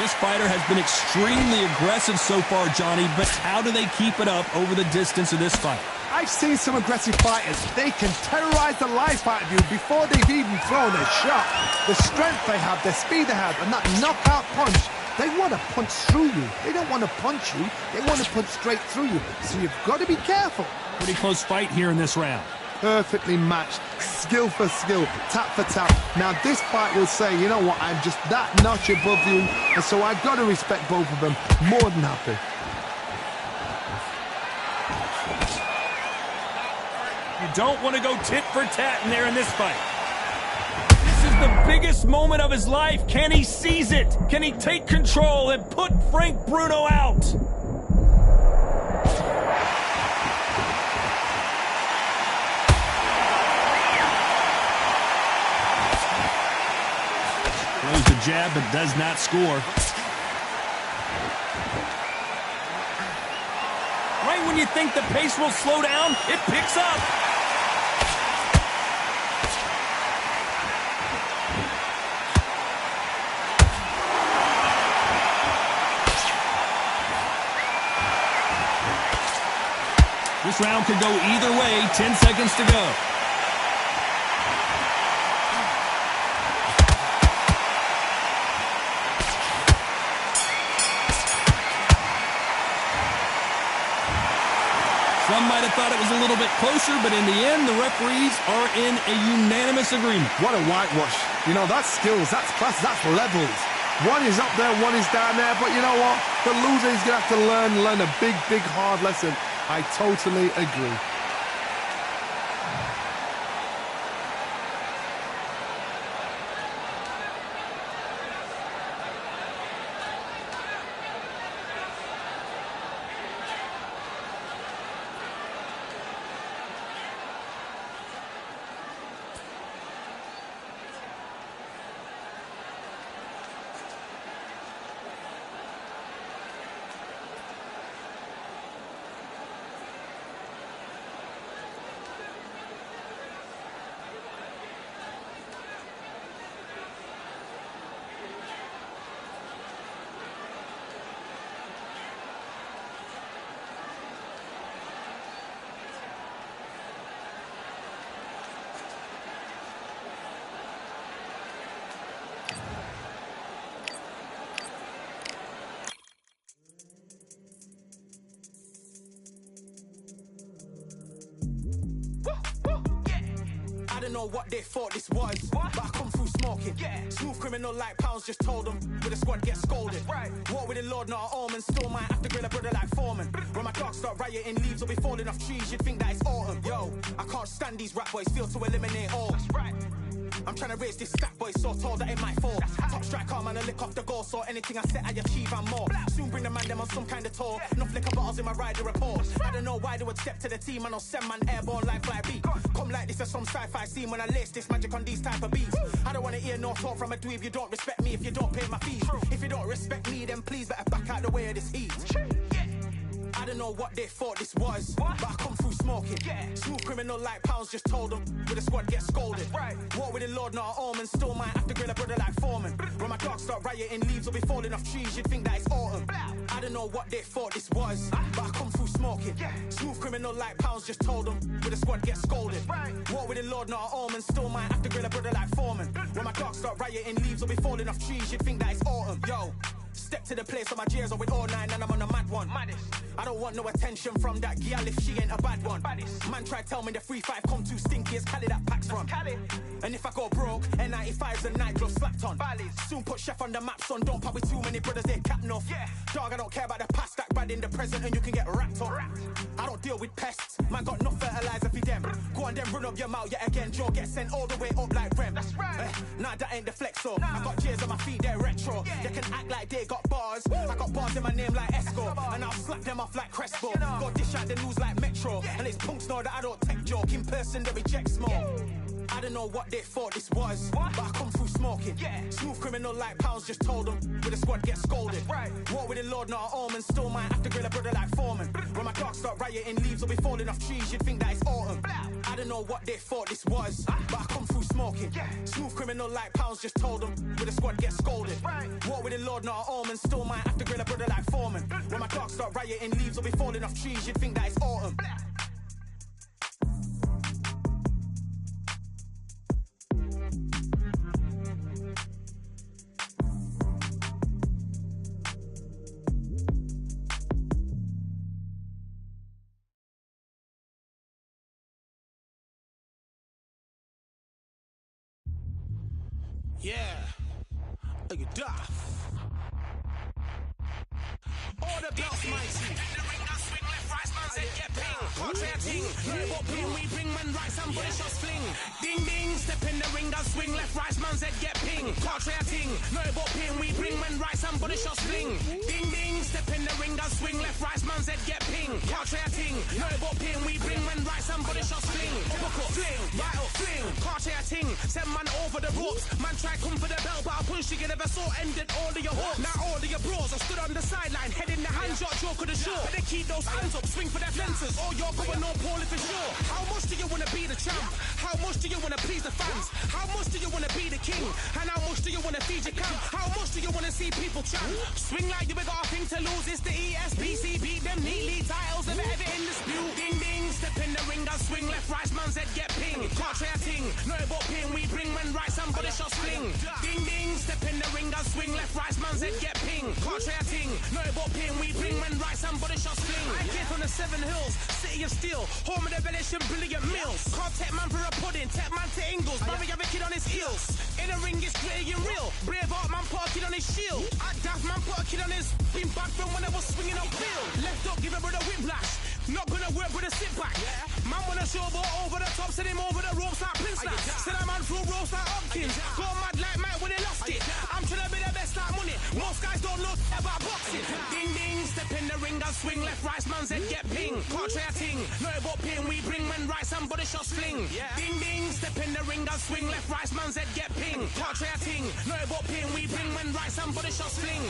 This fighter has been extremely aggressive so far, Johnny, but how do they keep it up over the distance of this fight? I've seen some aggressive fighters. They can terrorize the life out of you before they've even thrown a shot. The strength they have, the speed they have, and that knockout punch, they want to punch through you. They don't want to punch you. They want to punch straight through you. So you've got to be careful. Pretty close fight here in this round. Perfectly matched, skill for skill, tap for tap. Now this fight will say, you know what, I'm just that notch above you, and so I've got to respect both of them. More than happy. You don't want to go tit for tat in there in this fight. This is the biggest moment of his life. Can he seize it? Can he take control and put Frank Bruno out? Throws the jab, but does not score. Right when you think the pace will slow down, it picks up. This round could go either way. 10 seconds to go. Some might have thought it was a little bit closer, but in the end, the referees are in a unanimous agreement. What a whitewash. You know, that's skills, that's class, that's levels. One is up there, one is down there, but you know what? The loser is going to have to learn a big, hard lesson. I totally agree. I don't know what they thought this was, but I come through smoking. Smooth criminal like pounds, just told them with a squad get scolded. Walk with the Lord, not an omen. Still might have to grill a brother like Foreman. When my dogs start rioting, leaves will be falling off trees. You'd think that it's autumn. Yo, I can't stand these rap boys, feel to eliminate all. I'm trying to raise this stat boy so tall that it might fall. Top striker, man, I lick off the goal, so anything I set, I achieve and more. Soon bring the man them on some kind of tour. Enough liquor bottles in my rider report. I don't know why they would step to the team, and I'll send man airborne like fly beat. Come like this as some sci-fi scene when I lace this magic on these type of beats. I don't wanna hear no talk from a dweeb. You don't respect me if you don't pay my fees. If you don't respect me, then please better back out the way of this heat. I don't know what they thought this was, but I come through smoking. Smooth criminal like pounds, just told them with the squad get scolded. War with the Lord, not an omen. Still might have to grill a brother like Foreman. When my dogs start rioting, leaves will be falling off trees. You'd think that it's autumn. I don't know what they thought this was, but I come through smoking. Smooth criminal like pounds, just told them with the squad get scolded. War with the Lord, not an omen. Still might have to grill a brother like Foreman. When my dogs start rioting, leaves will be falling off trees. You'd think that it's autumn. Yo. Step to the place on my J's are with all nine and I'm on a mad one. I don't want no attention from that gal if she ain't a bad one. Man try tell me the 3-5 come too stinky, it's Cali that packs from. And if I go broke, N95's a nightclub slapped on. Soon put chef on the map, son, don't pop with too many brothers, they cap enough. Dog, I don't care about the past, that bad in the present and you can get wrapped up. I don't deal with pests, man got no fertilizer for them. Go on then run up your mouth yet again, Joe get sent all the way up like Rem. Nah, that ain't the flexo. I got J's on my feet, they're retro. They can act like they got bars. I got bars in my name like Esco, and I'll slap them off like Crespo. Go dish out the news like Metro, and it's punks know that I don't take joke. In person, they reject smoke. I don't know what they thought this was, but I come through smoking. Smooth criminal like pounds, just told them with the squad get scolded. War with the Lord, not an omen. Still might have to grill a brother like Foreman. When my dogs start rioting, leaves will be falling off trees. You'd think that it's autumn. I don't know what they thought this was, but I come through smoking. Smooth criminal like pounds, just told them with the squad get scolded. War with the Lord, not an omen. Still might have to grill a brother like Foreman. When my dogs start rioting, leaves will be falling off trees. You'd think that it's autumn. Yeah, look at that. All the belts mighty. In the ring, I swing left, right, man said get ping. Contrary ting, what ping we bring, man right, somebody shots fling. Ding ding, step in the ring, I swing left, right, man said get ping. Contrary ting, no what ping we bring, man right, somebody shots fling. Ding ding, step in the ring, I swing left, right, man said get ping. Contrary ting, no what ping we bring, man right, somebody shots fling. Uppercut, fling, right up, fling. Contrary ting, send man over the ropes. Man try come for the belt, but I push you never saw ended all of your hopes. Now all of your bros are stood on the sideline, head in the hand shot, joke of the show. But they keep those hands up, swing for their fences. All you're going on, Paul, if it's sure. How much do you wanna be the champ? How much do you wanna please the fans? How much do you wanna be the king? And how much do you wanna feed your camp? How much do you wanna see people chant? Swing like you got a thing to lose. It's the ESBC, beat them neatly. Titles never ever in dispute. Ding ding, step in the ring, I swing left, right, man said get ping. Can't try a ting, no but ping. We bring man right, somebody shots fling. Ding ding, step in the ring, I swing left, right, man said get ping. Can't try a ting, no but ping. We bring man right, somebody shots fling. I came from the 7 Hills, city of steel, home of the village and brilliant meals. Can't take man for a pudding, take man to Ingles. Barry have a kid on his heels. In the ring, it's gritty and real. Brave art man put a kid on his shield. At Daft man put a kid on his. Been back from when I was swinging up field. Left up, give a brother whiplash. Not gonna work with a sit back. Man wanna show ball over the top, send him over the ropes like Prince Nat. Send a man through ropes like Hopkins. Go mad like Mike when he lost it. I'm trying to be the best like money. Most guys don't know about boxing. Ding ding, step in the ring, I swing left, right, man said get ping. Can't try a ting, no but ping. We bring man right, somebody shots fling. Ding ding, step in the ring, I swing left, right, man said get ping. Can't try a ting, no but ping. We bring man right, somebody shots fling.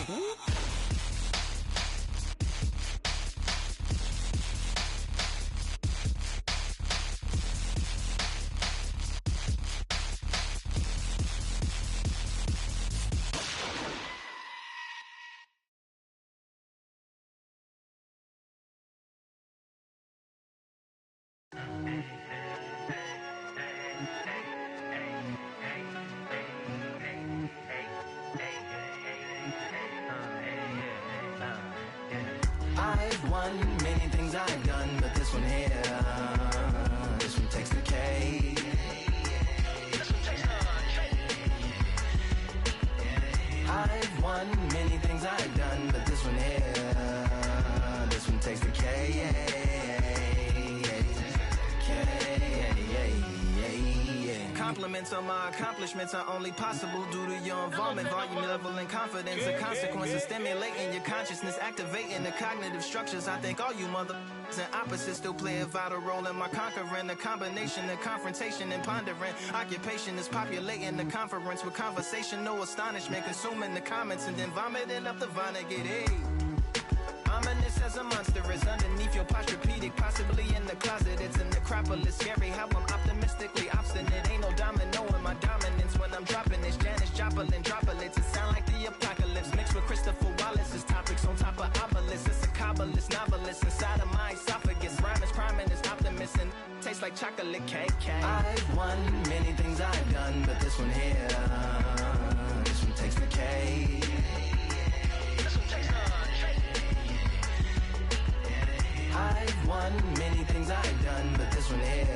I've won many things I've done, but this one here, this one takes the cake. I've won many things I've done, but this one here, this one takes the cake. Compliments Compliments on my accomplishments are only possible due to your involvement, volume, level, and confidence. The consequences stimulating your consciousness, activating the cognitive structures. I think all you mother and opposites still play a vital role in my conquering. The combination of confrontation and pondering. Occupation is populating the conference with conversation, no astonishment, consuming the comments and then vomiting up the Vonnegut. Hey. Ominous as a monster is underneath your posturepedic, possibly in the closet. It's a necropolis, scary how I'm optimistically obstinate. Ain't no domino in my dominance when I'm dropping this. Janis Joplin droplets, it sound like the apocalypse mixed with Christopher Wallace's topics on top of obelisks. It's a kabbalist novelist inside of my esophagus. Rhyme is priming, is optimist and tastes like chocolate cake. I've won many things I've done, but this one here, this one takes the cake. I've won many things I've done, but this one here,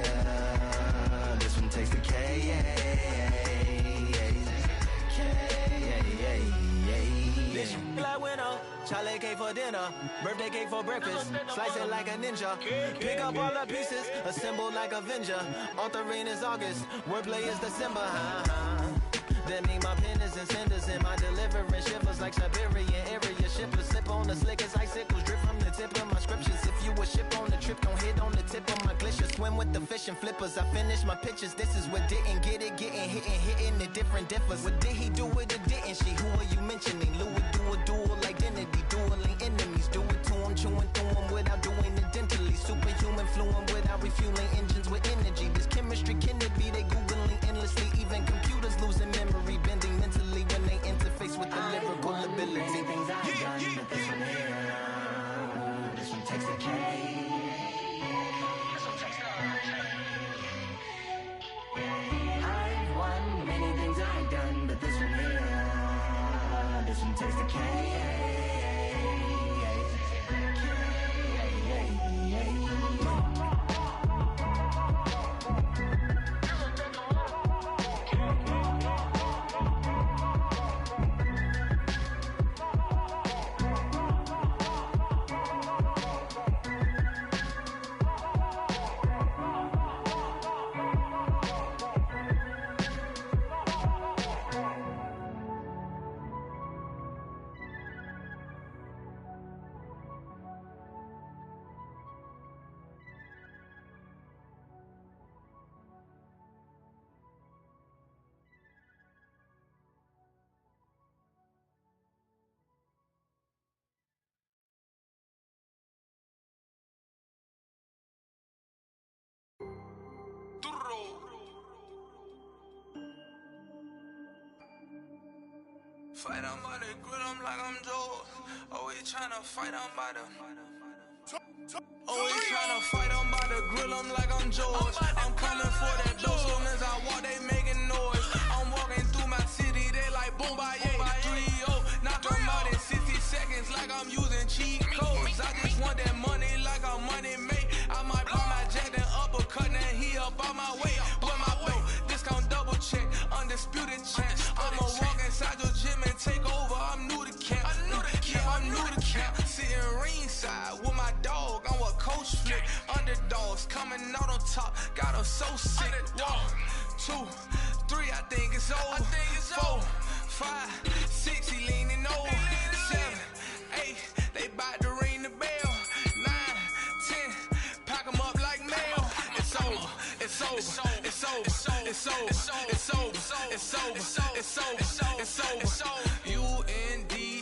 this one takes the K. Like winner, chocolate cake for dinner, birthday cake for breakfast, slice it like a ninja, pick up all the pieces, assemble like Avenger. Authorine is August, wordplay is December. That mean my pen is in cinders and my deliverance shivers like Siberian area shippers. Slip on the slick as icicles, drip from the tip of my scriptures. If you a ship on the trip, don't hit on the tip of my glacier. Swim with the fish and flippers. I finish my pictures. This is what didn't get it, getting hitting the different differs. What did he do with it? Didn't she? Who are you mentioning? Louis do a dual identity, dueling enemies. Do it to him, chewing through him without doing it dentally. Superhuman fluent without refueling engines with energy. This chemistry can it be? They googling endlessly. Even computers losing memory, bending mentally when they interface with the lyrical ability. Things I've done, but this one here, this one takes the K. I've won many things I've done, but this one here, this one takes the K. Fight on by the grill, I'm like I'm Joe. Always tryna fight on by the. Always tryna fight on by the grill, I'm like I'm George. I'm coming for that dough, soon as I walk, they making noise. I'm walking through my city, they like boom, by 3-0. Knock them out in 60 seconds, like I'm using cheat codes. I just want that money, like I'm money made. I might buy my jack and uppercut, and he up on my way. With my way, discount double check, undisputed champ. I'ma walk inside your gym and take over. I'm new to camp. Yeah, I'm new to camp. Sitting ringside with my dog on what coach flick. Underdogs coming out on top. Got them so sick. 1, 2, 3, I think it's over. 4, 5, 6, he leaning over. 7, 8, they bout to ring the bell. 9, 10, pack them up like mail. It's over. It's over. It's over. It's over. It's over. It's over. It's over. It's over. UNDISPUTED.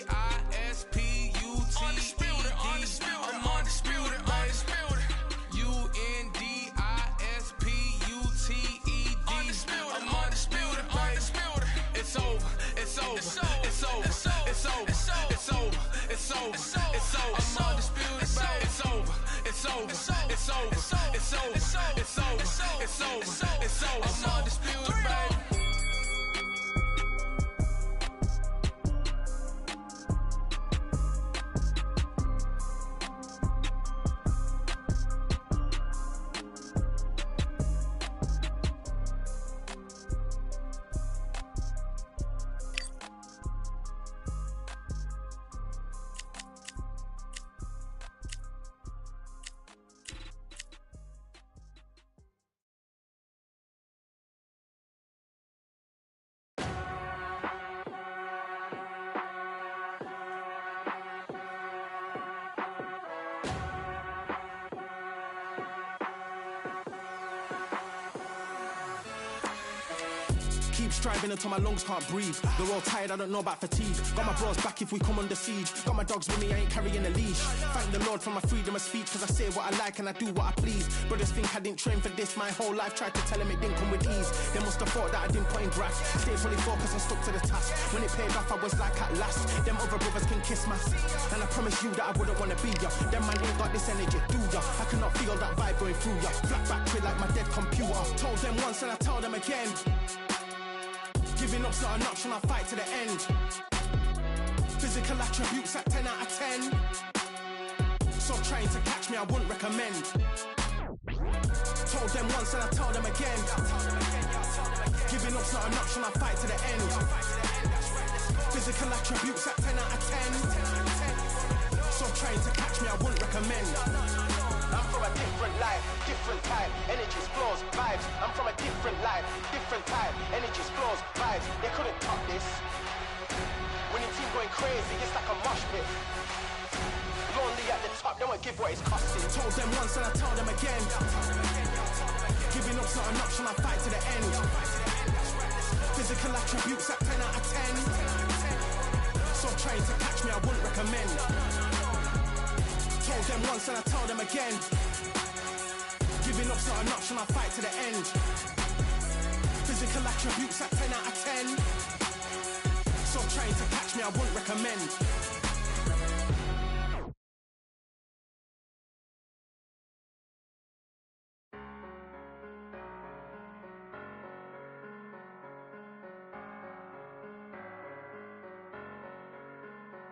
I'm undisputed. It's over. It's over. It's over. It's over. It's over. It's over. It's over. I'm undisputed, baby. It's over. It's over. It's over. It's over. It's over. It's over. It's over. I'm undisputed, baby. Keep striving until my lungs can't breathe. They're all tired, I don't know about fatigue. Got my bros back if we come under siege. Got my dogs with me, I ain't carrying a leash. Thank the Lord for my freedom of speech, cause I say what I like and I do what I please. Brothers think I didn't train for this my whole life. Tried to tell them it didn't come with ease. They must have thought that I didn't put in graft. Stayed fully focused and stuck to the task. When it paid off, I was like at last. Them other brothers can kiss my and I promise you that I wouldn't wanna be ya. Them man ain't got this energy, do ya? I cannot feel that vibe going through ya. Flat back to like my dead computer. Told them once and I tell them again. Giving up's not an option, I'll fight to the end. Physical attributes at 10 out of 10. So trying to catch me, I wouldn't recommend. Told them once and I tell them again. Giving up's not an option, I'll fight to the end. Physical attributes at 10 out of 10. So trying to catch me, I wouldn't recommend. I'm from a different life, different type, energies, flows, vibes. I'm from a different life, different type, energies, flows, vibes. They couldn't top this. Winning team going crazy, it's like a mosh pit. Lonely at the top, they won't give what it's costing. Told them once and I tell them again. Giving up's not an option, I'll fight to the end. Physical attributes at 10 out of 10. So trying to catch me, I wouldn't recommend. Told them once and I tell them again. Giving up's not an option, I'll fight to the end. Physical attributes at 10 out of 10. So trying to catch me, I wouldn't recommend.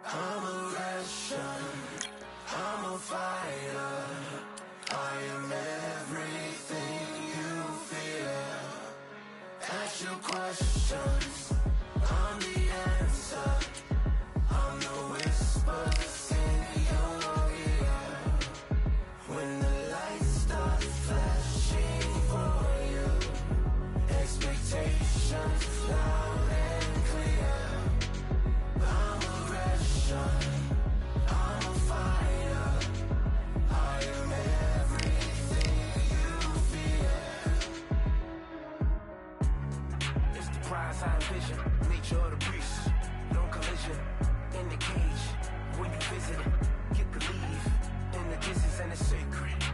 I'm a Russian, I'm a fighter. I am everything you fear. Ask your questions, I'm the answer. I'm the whispers in your ear. When the lights start flashing for you, expectations loud and clear. I'm aggression, I'm a fighter. I am everything you fear. It's the prize I envision, nature of the beast. No collision, in the cage. When you visit it, get the leave. In the distance and it's sacred.